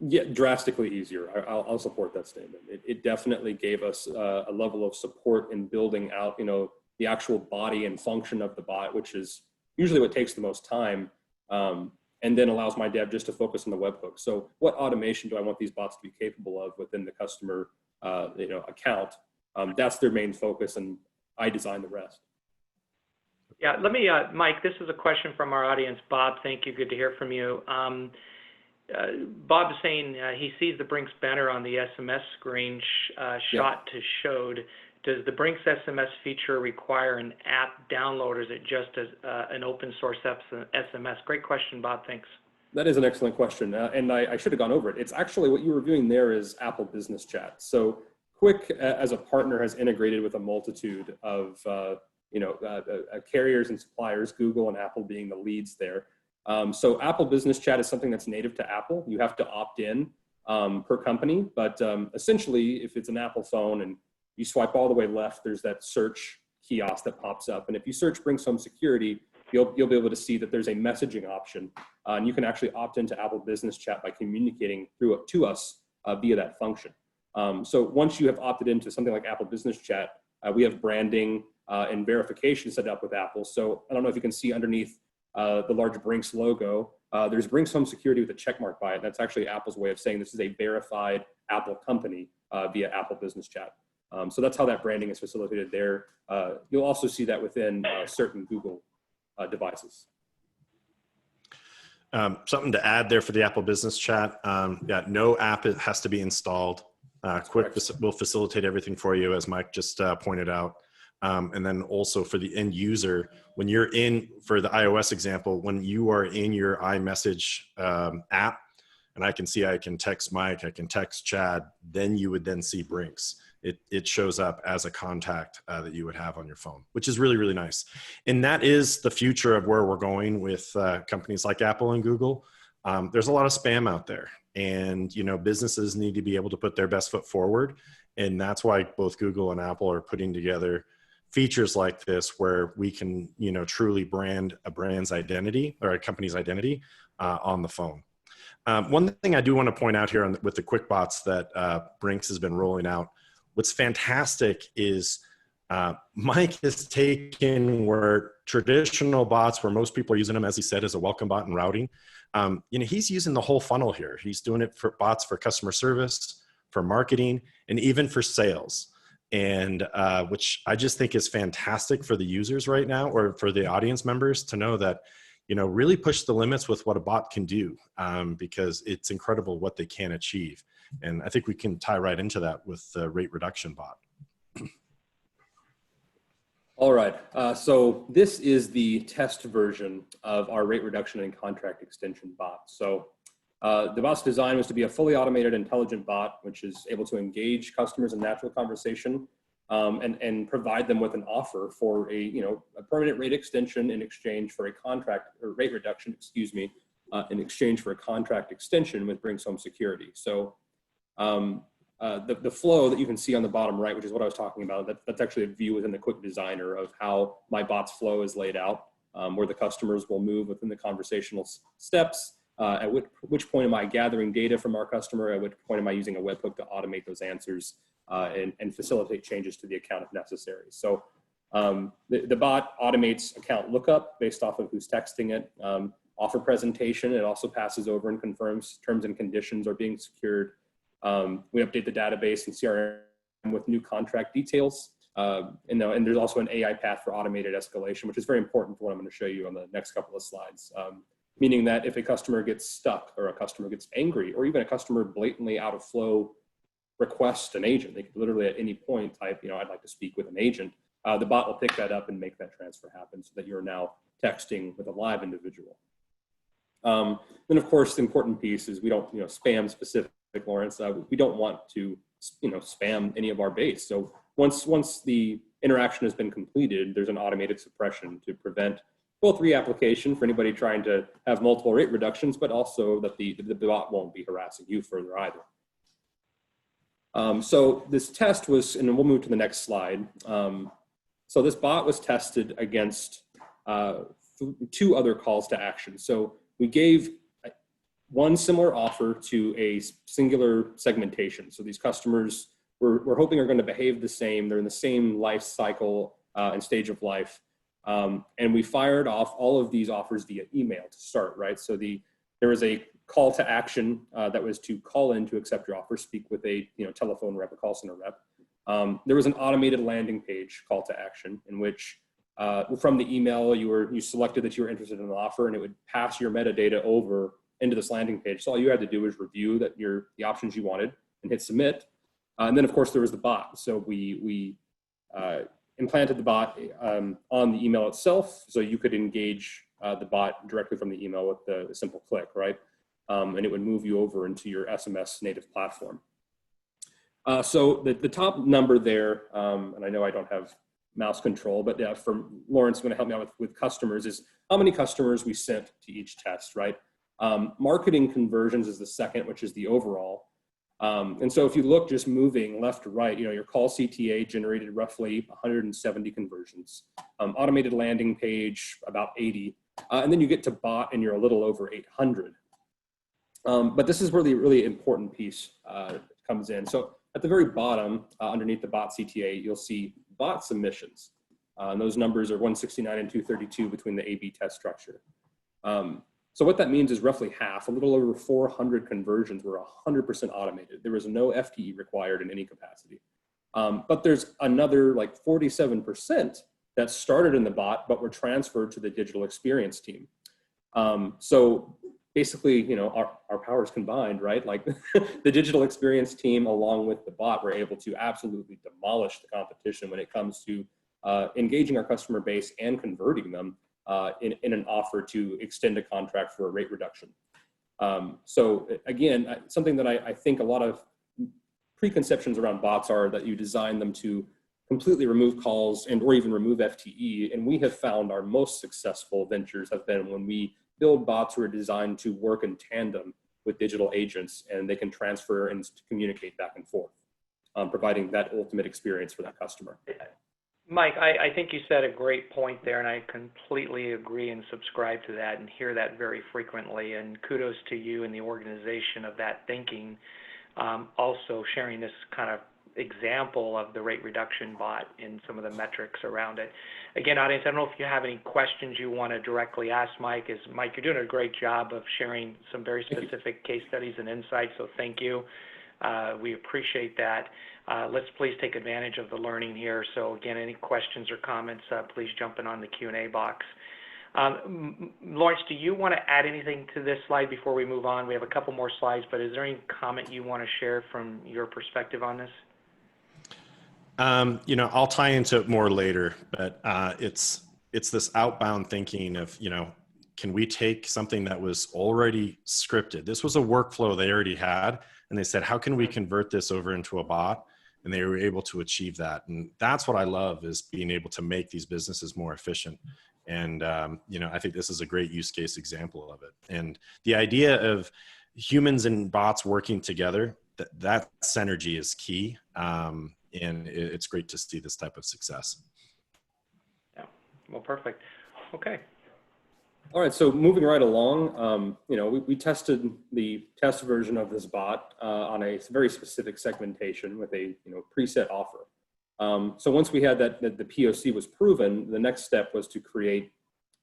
S3: Yeah, drastically easier. I'll support that statement. It definitely gave us a level of support in building out, the actual body and function of the bot, which is usually what takes the most time, and then allows my dev just to focus on the webhook. So what automation do I want these bots to be capable of within the customer, account? That's their main focus, and I design the rest.
S1: Yeah, let me, Mike, this is a question from our audience. Bob, thank you. Good to hear from you. Bob is saying he sees the Brinks banner on the SMS screen shot to showed. Does the Brinks SMS feature require an app download, or is it just an open source SMS? Great question, Bob. Thanks.
S3: That is an excellent question, and I should have gone over it. It's actually what you were viewing there is Apple Business Chat. So Quiq, as a partner, has integrated with a multitude of carriers and suppliers, Google and Apple being the leads there. So Apple Business Chat is something that's native to Apple. You have to opt in per company, but essentially, if it's an Apple phone and you swipe all the way left, there's that search kiosk that pops up. And if you search Brinks Home Security, you'll be able to see that there's a messaging option. And you can actually opt into Apple Business Chat by communicating to us via that function. So once you have opted into something like Apple Business Chat, we have branding and verification set up with Apple. So I don't know if you can see underneath the large Brinks logo, there's Brinks Home Security with a check mark by it. That's actually Apple's way of saying this is a verified Apple company via Apple Business Chat. So that's how that branding is facilitated there. You'll also see that within certain Google devices.
S2: Something to add there for the Apple Business Chat. Yeah, no app has to be installed. Quiq will facilitate everything for you, as Mike just pointed out. And then also for the end user, when you're for the iOS example, when you are in your iMessage app, and I can text Mike, I can text Chad, then you would then see Brinks. It shows up as a contact that you would have on your phone, which is really, really nice. And that is the future of where we're going with companies like Apple and Google. There's a lot of spam out there, and businesses need to be able to put their best foot forward. And that's why both Google and Apple are putting together features like this, where we can, truly brand a brand's identity or a company's identity on the phone. One thing I do want to point out here with the Quiq bots that Brinks has been rolling out, what's fantastic is Mike has taken where traditional bots, where most people are using them, as he said, as a welcome bot and routing. He's using the whole funnel here. He's doing it for bots for customer service, for marketing, and even for sales. And which I just think is fantastic for the users right now, or for the audience members to know that, really push the limits with what a bot can do, because it's incredible what they can achieve. And I think we can tie right into that with the rate reduction bot.
S3: All right, so this is the test version of our rate reduction and contract extension bot. So the bot's design was to be a fully automated, intelligent bot, which is able to engage customers in natural conversation and provide them with an offer for a permanent rate extension in exchange for a contract, or rate reduction, in exchange for a contract extension with Brinks Home Security. So the flow that you can see on the bottom right, which is what I was talking about, that's actually a view within the Quiq Designer of how my bot's flow is laid out, where the customers will move within the conversational steps. At which point am I gathering data from our customer? At which point am I using a webhook to automate those answers and facilitate changes to the account if necessary? So the bot automates account lookup based off of who's texting it. Offer presentation, it also passes over and confirms terms and conditions are being secured. We update the database and CRM with new contract details. And there's also an AI path for automated escalation, which is very important for what I'm going to show you on the next couple of slides. Meaning that if a customer gets stuck, or a customer gets angry, or even a customer blatantly out of flow requests an agent, they could literally at any point type, I'd like to speak with an agent. The bot will pick that up and make that transfer happen, so that you're now texting with a live individual. Then of course, the important piece is we don't, spam specific, Lawrence. We don't want to spam any of our base. So once the interaction has been completed, there's an automated suppression to prevent both reapplication for anybody trying to have multiple rate reductions, but also that the bot won't be harassing you further either. So this test was, and we'll move to the next slide. So this bot was tested against 2 other calls to action. So we gave one similar offer to a singular segmentation. So these customers we're hoping are going to behave the same. They're in the same life cycle and stage of life. And we fired off all of these offers via email to start, right? So there was a call to action that was to call in to accept your offer, speak with a telephone rep, a call center rep. There was an automated landing page call to action in which from the email you selected that you were interested in an offer, and it would pass your metadata over into this landing page. So all you had to do was review the options you wanted and hit submit. And then of course there was the bot. So we implanted the bot on the email itself, so you could engage the bot directly from the email with the simple click, right? And it would move you over into your SMS native platform. So the top number there, and I know I don't have mouse control, but from Lawrence, going to help me out with customers, is how many customers we sent to each test, right? Marketing conversions is the second, which is the overall. And so if you look just moving left to right, your call CTA generated roughly 170 conversions, automated landing page about 80, and then you get to bot and you're a little over 800. But this is where the really important piece comes in. So at the very bottom, underneath the bot CTA, you'll see bot submissions. And those numbers are 169 and 232 between the A/B test structure. So what that means is roughly half, a little over 400 conversions were 100% automated. There was no FTE required in any capacity. But there's another like 47% that started in the bot, but were transferred to the digital experience team. So basically, our powers combined, right? Like the digital experience team along with the bot were able to absolutely demolish the competition when it comes to engaging our customer base and converting them in an offer to extend a contract for a rate reduction. So again, something that I think a lot of preconceptions around bots are that you design them to completely remove calls or even remove FTE. And we have found our most successful ventures have been when we build bots who are designed to work in tandem with digital agents, and they can transfer and communicate back and forth, providing that ultimate experience for that customer.
S1: Mike, I think you said a great point there, and I completely agree and subscribe to that and hear that very frequently. And kudos to you and the organization of that thinking. Also sharing this kind of example of the rate reduction bot in some of the metrics around it. Again, audience, I don't know if you have any questions you want to directly ask Mike. Mike, you're doing a great job of sharing some very specific case studies and insights, so thank you. We appreciate that. Let's please take advantage of the learning here. So again, any questions or comments, please jump in on the Q&A box. Lawrence, do you want to add anything to this slide before we move on? We have a couple more slides, but is there any comment you want to share from your perspective on this?
S2: I'll tie into it more later, but it's this outbound thinking of, can we take something that was already scripted? This was a workflow they already had, and they said, how can we convert this over into a bot? And they were able to achieve that. And that's what I love, is being able to make these businesses more efficient. And, I think this is a great use case example of it. And the idea of humans and bots working together, that synergy is key. And it's great to see this type of success.
S1: Yeah, well, perfect. Okay.
S3: All right, so moving right along, we tested the test version of this bot on a very specific segmentation with a preset offer. So once we had that the POC was proven, the next step was to create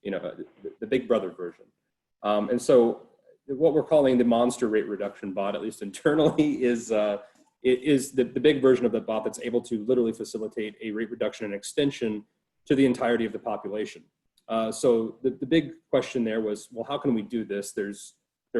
S3: the big brother version. And so what we're calling the monster rate reduction bot, at least internally, is the big version of the bot that's able to literally facilitate a rate reduction and extension to the entirety of the population. So the big question there was, well, how can we do this? There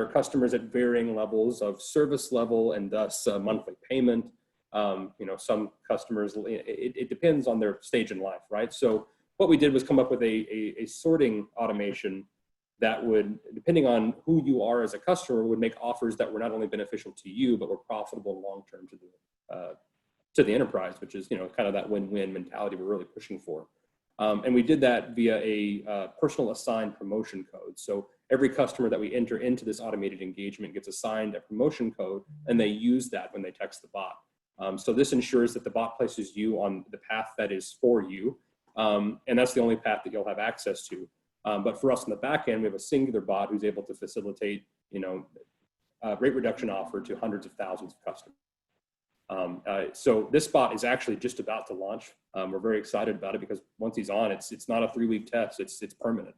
S3: are customers at varying levels of service level and thus monthly payment. Some customers, it depends on their stage in life, right? So what we did was come up with a sorting automation that would, depending on who you are as a customer, would make offers that were not only beneficial to you, but were profitable long-term to to the enterprise, which is, kind of that win-win mentality we're really pushing for. And we did that via a personal assigned promotion code. So every customer that we enter into this automated engagement gets assigned a promotion code, and they use that when they text the bot. So this ensures that the bot places you on the path that is for you, and that's the only path that you'll have access to. But for us on the back end, we have a singular bot who's able to facilitate, a rate reduction offer to hundreds of thousands of customers. So this bot is actually just about to launch. We're very excited about it because once he's on, it's not a 3-week test, it's permanent.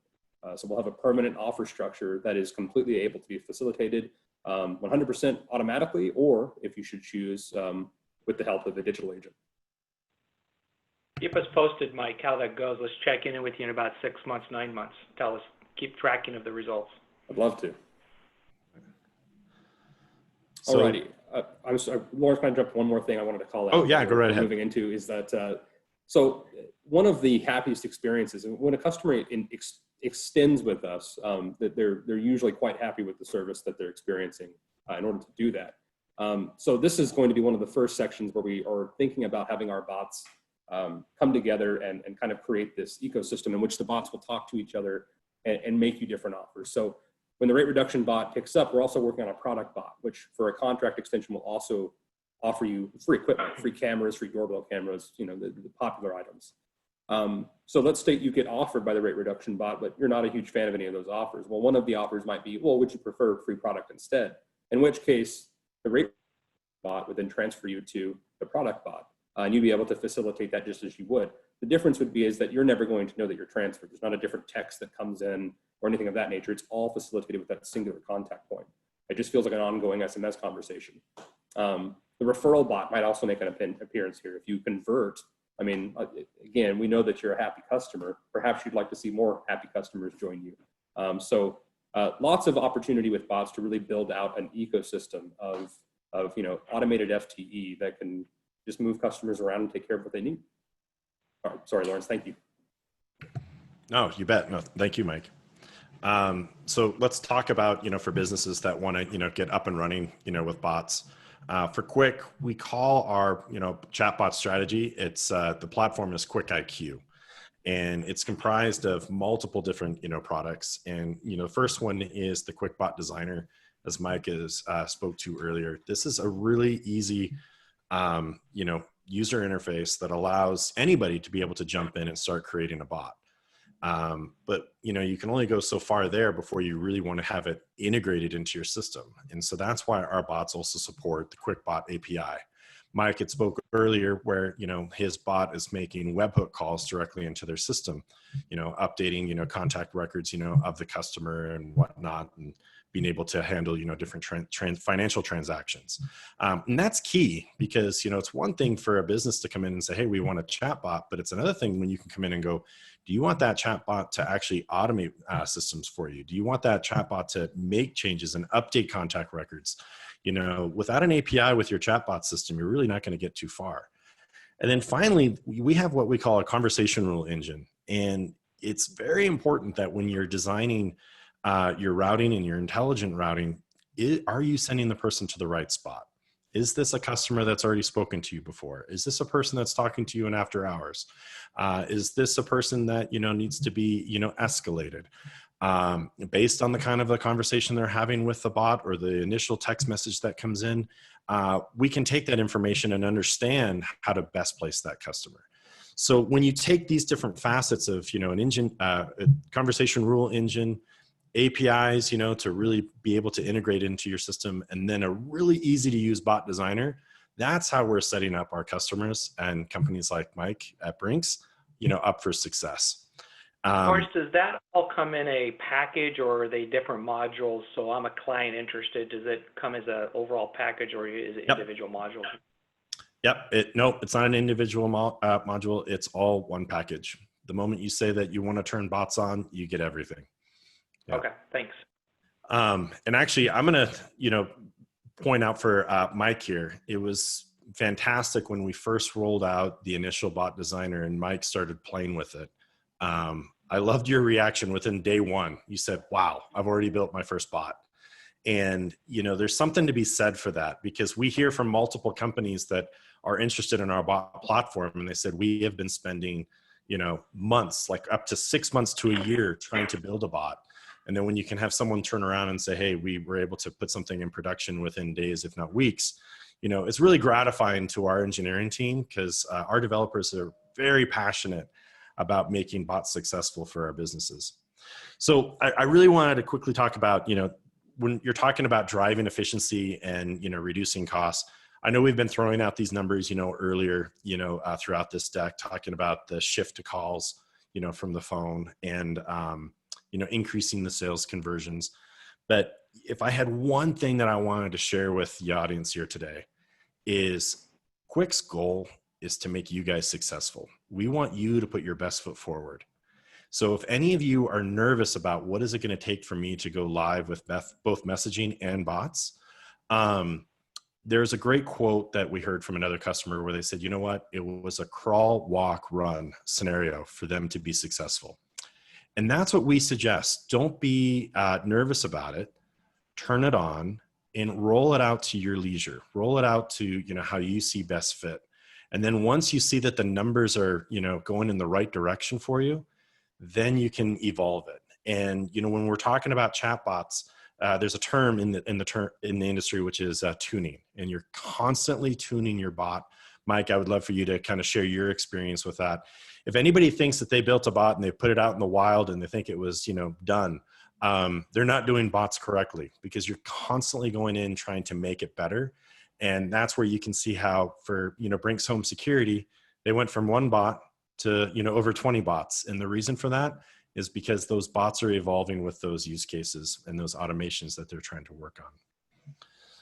S3: So we'll have a permanent offer structure that is completely able to be facilitated 100% automatically, or if you should choose, with the help of a digital agent.
S1: Keep us posted, Mike, how that goes. Let's check in with you in about 6 months, 9 months. Tell us, keep tracking of the results.
S3: I'd love to.
S2: So,
S3: alrighty. I'm sorry, Lawrence, can I jump one more thing I wanted to call out?
S2: Oh yeah, go right ahead.
S3: Moving into is that, so one of the happiest experiences, when a customer extends with us, that they're usually quite happy with the service that they're experiencing in order to do that. So this is going to be one of the first sections where we are thinking about having our bots come together and kind of create this ecosystem in which the bots will talk to each other and make you different offers. So when the rate reduction bot picks up, we're also working on a product bot, which for a contract extension will also offer you free equipment, free cameras, free doorbell cameras, the popular items. So let's say you get offered by the rate reduction bot, but you're not a huge fan of any of those offers. Well, one of the offers might be, well, would you prefer free product instead? In which case, the rate bot would then transfer you to the product bot, and you'd be able to facilitate that just as you would. The difference would be is that you're never going to know that you're transferred. There's not a different text that comes in or anything of that nature. It's all facilitated with that singular contact point. It just feels like an ongoing SMS conversation. The referral bot might also make an appearance here. If you convert, I mean, again, we know that you're a happy customer. Perhaps you'd like to see more happy customers join you. So lots of opportunity with bots to really build out an ecosystem of automated FTE that can just move customers around and take care of what they need. All right, sorry, Lawrence, thank you.
S2: No, you bet. No, thank you, Mike. So let's talk about, for businesses that want to, get up and running, with bots. For Quiq, we call our, chatbot strategy. It's the platform is Quiq, and it's comprised of multiple different, products. And, the first one is the Quiq Bot Designer, as Mike has spoke to earlier. This is a really easy, user interface that allows anybody to be able to jump in and start creating a bot. But you can only go so far there before you really want to have it integrated into your system. And so that's why our bots also support the Quiq Bot API. Mike had spoke earlier where, his bot is making webhook calls directly into their system, updating, contact records, of the customer and whatnot, and being able to handle, different financial transactions. And that's key because, it's one thing for a business to come in and say, hey, we want a chat bot, but it's another thing when you can come in and go, do you want that chat bot to actually automate systems for you? Do you want that chat bot to make changes and update contact records? Without an API with your chatbot system, you're really not going to get too far. And then finally, we have what we call a conversation rule engine. And it's very important that when you're designing your routing and your intelligent routing, are you sending the person to the right spot? Is this a customer that's already spoken to you before? Is this a person that's talking to you in after hours? Is this a person that, needs to be, escalated? Based on the kind of a conversation they're having with the bot or the initial text message that comes in, we can take that information and understand how to best place that customer. So when you take these different facets of, an engine, a conversation rule engine, APIs, to really be able to integrate into your system, and then a really easy to use bot designer, that's how we're setting up our customers and companies like Mike at Brinks, up for success.
S1: Lawrence, does that all come in a package or are they different modules? So I'm a client interested. Does it come as an overall package or is it individual modules?
S2: Yep. Nope, it's not an individual module. It's all one package. The moment you say that you want to turn bots on, you get everything. Yeah.
S1: Okay, thanks.
S2: And actually, I'm going to, point out for Mike here, it was fantastic when we first rolled out the initial bot designer and Mike started playing with it. I loved your reaction within day one. You said, wow, I've already built my first bot. And, there's something to be said for that, because we hear from multiple companies that are interested in our bot platform. And they said, we have been spending, months, like up to 6 months to a year trying to build a bot. And then when you can have someone turn around and say, hey, we were able to put something in production within days, if not weeks, it's really gratifying to our engineering team, because our developers are very passionate about making bots successful for our businesses. So I really wanted to quickly talk about, when you're talking about driving efficiency and, reducing costs. I know we've been throwing out these numbers, earlier, throughout this deck, talking about the shift to calls, from the phone, and, increasing the sales conversions. But if I had one thing that I wanted to share with the audience here today, is Quiq's goal is to make you guys successful. We want you to put your best foot forward. So if any of you are nervous about what is it going to take for me to go live with both messaging and bots, there's a great quote that we heard from another customer where they said, you know what, it was a crawl, walk, run scenario for them to be successful. And that's what we suggest. Don't be nervous about it. Turn it on and roll it out to your leisure. Roll it out to, how you see best fit. And then once you see that the numbers are, going in the right direction for you, then you can evolve it. And, when we're talking about chatbots, there's a term in the industry, which is tuning, and you're constantly tuning your bot. Mike, I would love for you to kind of share your experience with that. If anybody thinks that they built a bot and they put it out in the wild and they think it was, done, they're not doing bots correctly, because you're constantly going in trying to make it better. And that's where you can see how for, Brinks Home Security, they went from one bot to, over 20 bots. And the reason for that is because those bots are evolving with those use cases and those automations that they're trying to work on.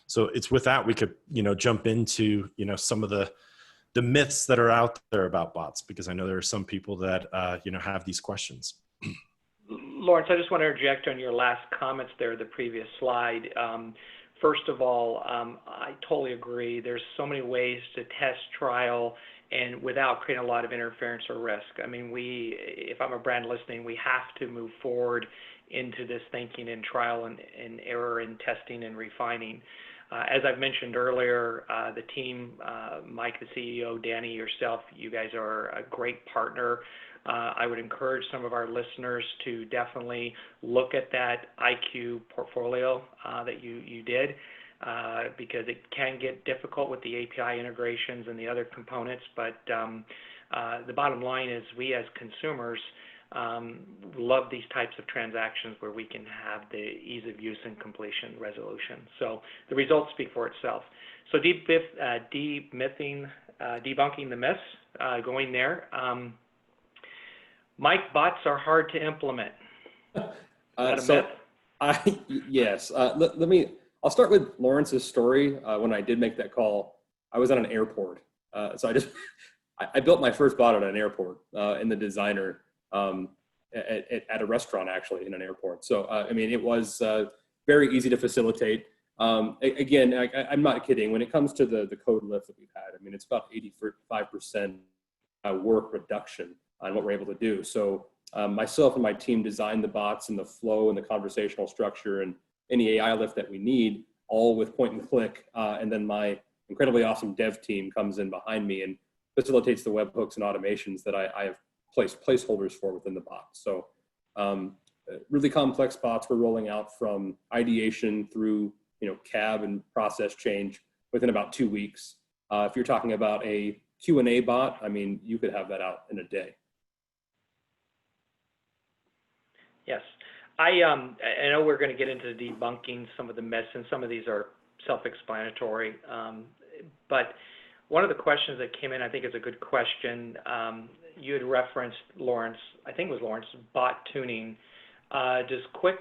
S2: So it's with that, we could, jump into, some of the myths that are out there about bots, because I know there are some people that, have these questions.
S1: Lawrence, I just want to interject on your last comments there, the previous slide. First of all, I totally agree. There's so many ways to test, trial, and without creating a lot of interference or risk. I mean, if I'm a brand listening, we have to move forward into this thinking and trial and error and testing and refining. As I've mentioned earlier, the team, Mike, the CEO, Danny, yourself, you guys are a great partner. I would encourage some of our listeners to definitely look at that IQ portfolio that you did, because it can get difficult with the API integrations and the other components. But the bottom line is, we as consumers love these types of transactions where we can have the ease of use and completion resolution. So the results speak for itself. So debunking the myths, going there. Mike, bots are hard to implement.
S3: Yes. I'll start with Lawrence's story. When I did make that call, I was at an airport. So I built my first bot at an airport in the designer at a restaurant, actually, in an airport. So, it was very easy to facilitate. Again, I'm not kidding. When it comes to the code lift that we've had, it's about 85% work reduction on what we're able to do. So myself and my team designed the bots and the flow and the conversational structure and any AI lift that we need, all with point and click. And then my incredibly awesome dev team comes in behind me and facilitates the webhooks and automations that I have placed placeholders for within the bot. So really complex bots we're rolling out from ideation through cab and process change within about 2 weeks. If you're talking about a Q&A bot, you could have that out in a day.
S1: Yes. I know we're going to get into debunking some of the myths, and some of these are self-explanatory. But one of the questions that came in, I think, is a good question. You had referenced, Lawrence, I think it was Lawrence, bot tuning. Does Quiq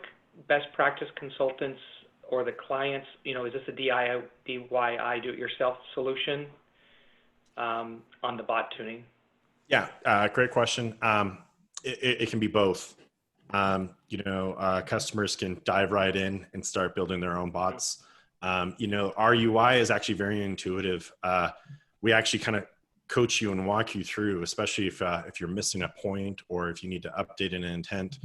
S1: best practice consultants or the clients, is this a DIY, do-it-yourself solution on the bot tuning?
S2: Yeah, great question. It can be both. Customers can dive right in and start building their own bots. Our UI is actually very intuitive. We actually kind of coach you and walk you through, especially if you're missing a point or if you need to update an intent.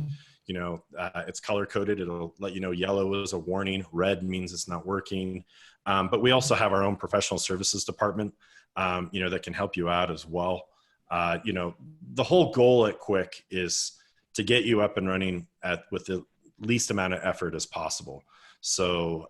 S2: It's color coded. It'll let you know yellow is a warning, red means it's not working. But we also have our own professional services department, that can help you out as well. The whole goal at Quiq is to get you up and running with the least amount of effort as possible. So,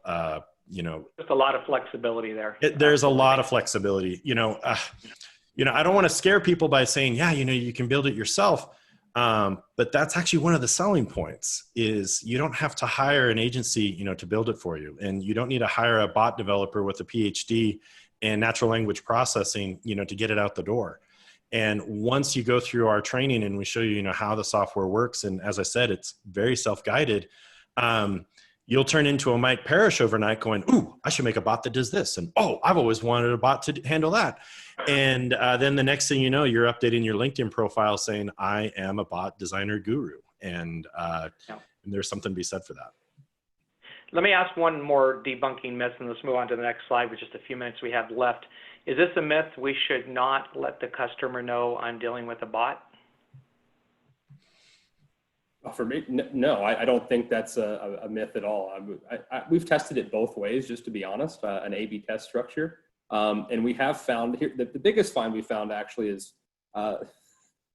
S1: just a lot of flexibility there.
S2: There's a lot of flexibility. I don't want to scare people by saying, yeah, you can build it yourself. But that's actually one of the selling points is you don't have to hire an agency, to build it for you. And you don't need to hire a bot developer with a PhD in natural language processing, to get it out the door. And once you go through our training and we show you, how the software works, and as I said, it's very self-guided, you'll turn into a Mike Parrish overnight going, ooh, I should make a bot that does this. And, oh, I've always wanted a bot to handle that. And then the next thing you know, you're updating your LinkedIn profile saying, I am a bot designer guru. And there's something to be said for that.
S1: Let me ask one more debunking myth, and let's move on to the next slide with just a few minutes we have left. Is this a myth we should not let the customer know I'm dealing with a bot?
S3: For me, no, I don't think that's a myth at all. We've tested it both ways, just to be honest, an A/B test structure. And we have found here, the biggest find we found actually is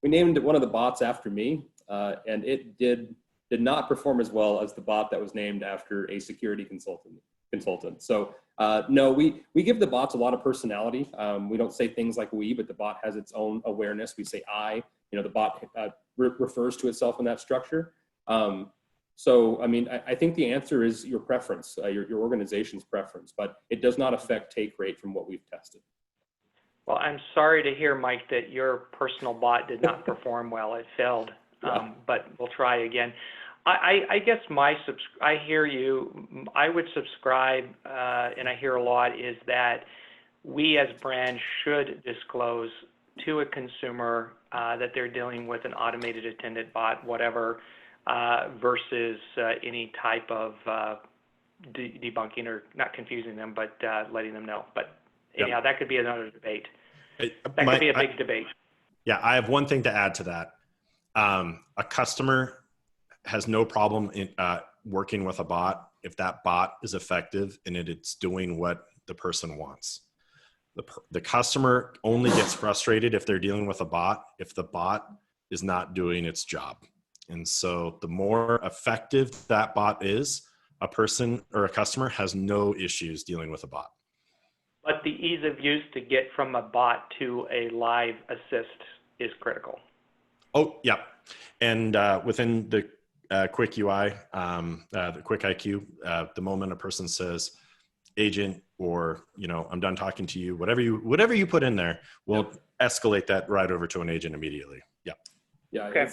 S3: we named one of the bots after me, and it did not perform as well as the bot that was named after a security consultant. So no, we give the bots a lot of personality. We don't say things like we, but the bot has its own awareness. We say I. The bot refers to itself in that structure. So, I think the answer is your preference, your organization's preference, but it does not affect take rate from what we've tested.
S1: Well, I'm sorry to hear, Mike, that your personal bot did not perform well. It failed, but we'll try again. I guess I hear you. I would subscribe, and I hear a lot, is that we as brands should disclose to a consumer that they're dealing with an automated attendant bot, whatever, versus any type of debunking or not confusing them, but letting them know. But anyhow, that could be another debate. That could be a big debate.
S2: Yeah, I have one thing to add to that. A customer has no problem in working with a bot if that bot is effective and it's doing what the person wants. The customer only gets frustrated if they're dealing with a bot if the bot is not doing its job. And so the more effective that bot is, a person or a customer has no issues dealing with a bot.
S1: But the ease of use to get from a bot to a live assist is critical. Oh,
S2: yeah. And within the Quiq UI, the Quiq IQ, the moment a person says, agent, or, I'm done talking to you, whatever you put in there, we'll escalate that right over to an agent immediately. Yeah.
S3: Yeah. Okay.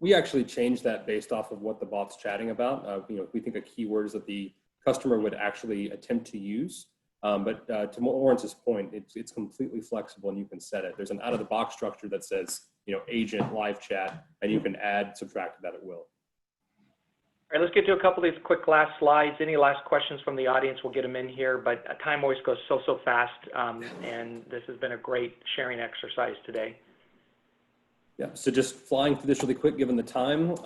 S3: We actually changed that based off of what the bot's chatting about. We think a keyword is that the customer would actually attempt to use. But to Lawrence's point, it's completely flexible and you can set it. There's an out-of-the-box structure that says, agent, live chat, and you can add, subtract that at will.
S1: All right, let's get to a couple of these quick last slides. Any last questions from the audience, we'll get them in here, but time always goes so fast, and this has been a great sharing exercise today.
S3: Yeah, so just flying through this really quick, given the time.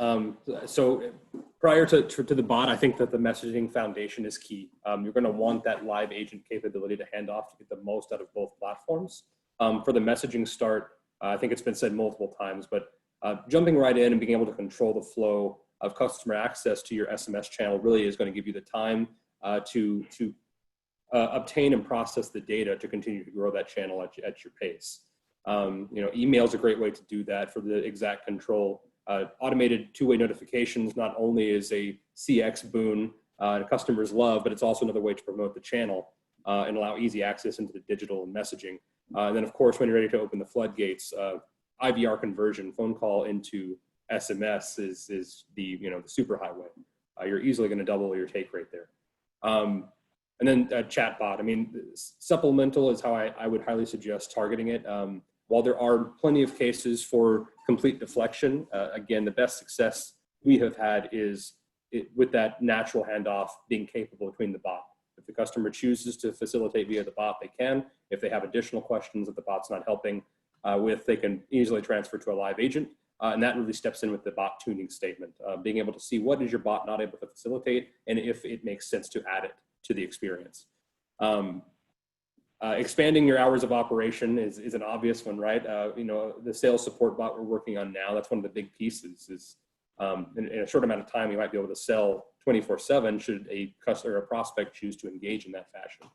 S3: So prior to the bot, I think that the messaging foundation is key. You're going to want that live agent capability to hand off to get the most out of both platforms. For the messaging start, I think it's been said multiple times, but jumping right in and being able to control the flow of customer access to your SMS channel really is going to give you the time to obtain and process the data to continue to grow that channel at your pace. Email is a great way to do that for the exact control. Automated two-way notifications not only is a CX boon customers love, but it's also another way to promote the channel and allow easy access into the digital and messaging. And then, of course, when you're ready to open the floodgates, IVR conversion, phone call into SMS is the the super highway. You're easily going to double your take rate there. And then chatbot. Supplemental is how I would highly suggest targeting it. While there are plenty of cases for complete deflection, again, the best success we have had is with that natural handoff being capable between the bot. If the customer chooses to facilitate via the bot, they can. If they have additional questions that the bot's not helping with, they can easily transfer to a live agent. And that really steps in with the bot tuning statement, being able to see what is your bot not able to facilitate and if it makes sense to add it to the experience. Expanding your hours of operation is an obvious one, right? You know, the sales support bot we're working on now, that's one of the big pieces is in a short amount of time, you might be able to sell 24/7 should a customer or a prospect choose to engage in that fashion.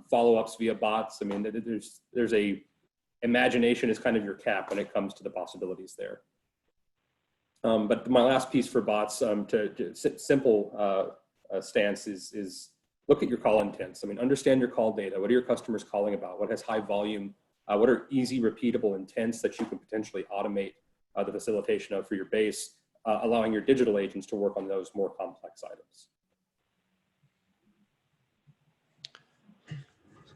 S3: Follow-ups via bots. I mean, there's a imagination is kind of your cap when it comes to the possibilities there. But my last piece for bots, simple stance is look at your call intents. I mean, understand your call data. What are your customers calling about? What has high volume? What are easy, repeatable intents that you can potentially automate the facilitation of for your base, allowing your digital agents to work on those more complex items.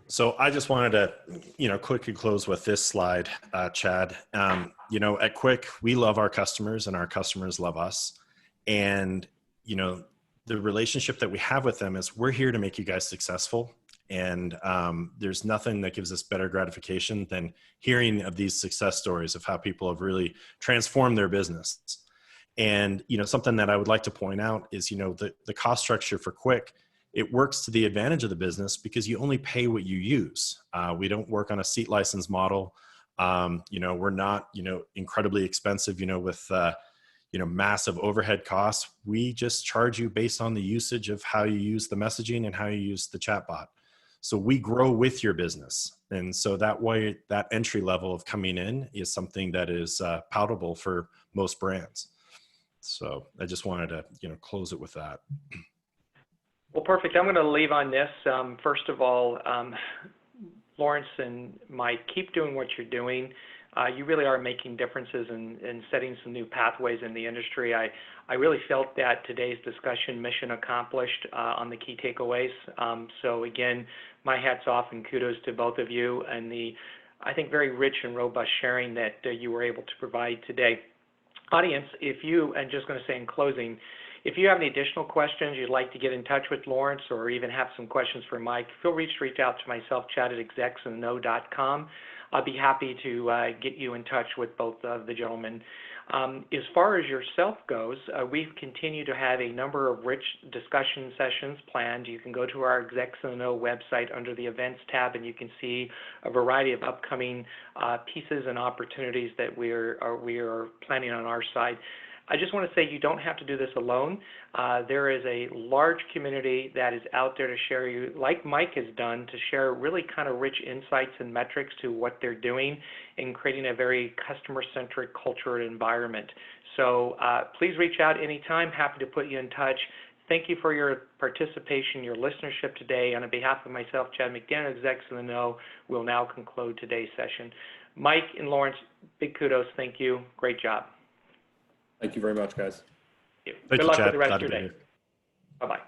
S2: So I just wanted to, quickly close with this slide, Chad. At Quiq, we love our customers and our customers love us. And, the relationship that we have with them is we're here to make you guys successful. And there's nothing that gives us better gratification than hearing of these success stories of how people have really transformed their business. And, something that I would like to point out is, the cost structure for Quiq, it works to the advantage of the business because you only pay what you use. We don't work on a seat license model. We're not, incredibly expensive, with, massive overhead costs. We just charge you based on the usage of how you use the messaging and how you use the chatbot. So we grow with your business. And so that way, that entry level of coming in is something that is palatable for most brands. So I just wanted to, close it with that.
S1: Well, perfect. I'm going to leave on this. First of all, Lawrence and Mike, keep doing what you're doing. You really are making differences and setting some new pathways in the industry. I really felt that today's discussion mission accomplished on the key takeaways. So again, my hat's off and kudos to both of you and the, I think, very rich and robust sharing that you were able to provide today. Audience, and just going to say in closing, if you have any additional questions, you'd like to get in touch with Lawrence or even have some questions for Mike, feel free to reach out to myself, Chad at execsintheknow.com. I'll be happy to get you in touch with both of the gentlemen. As far as yourself goes, we've continued to have a number of rich discussion sessions planned. You can go to our Execs in the Know website under the Events tab, and you can see a variety of upcoming pieces and opportunities that we are planning on our side. I just want to say you don't have to do this alone. There is a large community that is out there to share you, like Mike has done, to share really kind of rich insights and metrics to what they're doing in creating a very customer-centric culture and environment. So please reach out anytime. Happy to put you in touch. Thank you for your participation, your listenership today. On behalf of myself, Chad McDaniel, Execs in the Know, we'll now conclude today's session. Mike and Lawrence, big kudos. Thank you. Great job.
S3: Thank you very much, guys.
S1: Good luck with the rest of your day.
S2: Here.
S1: Bye-bye.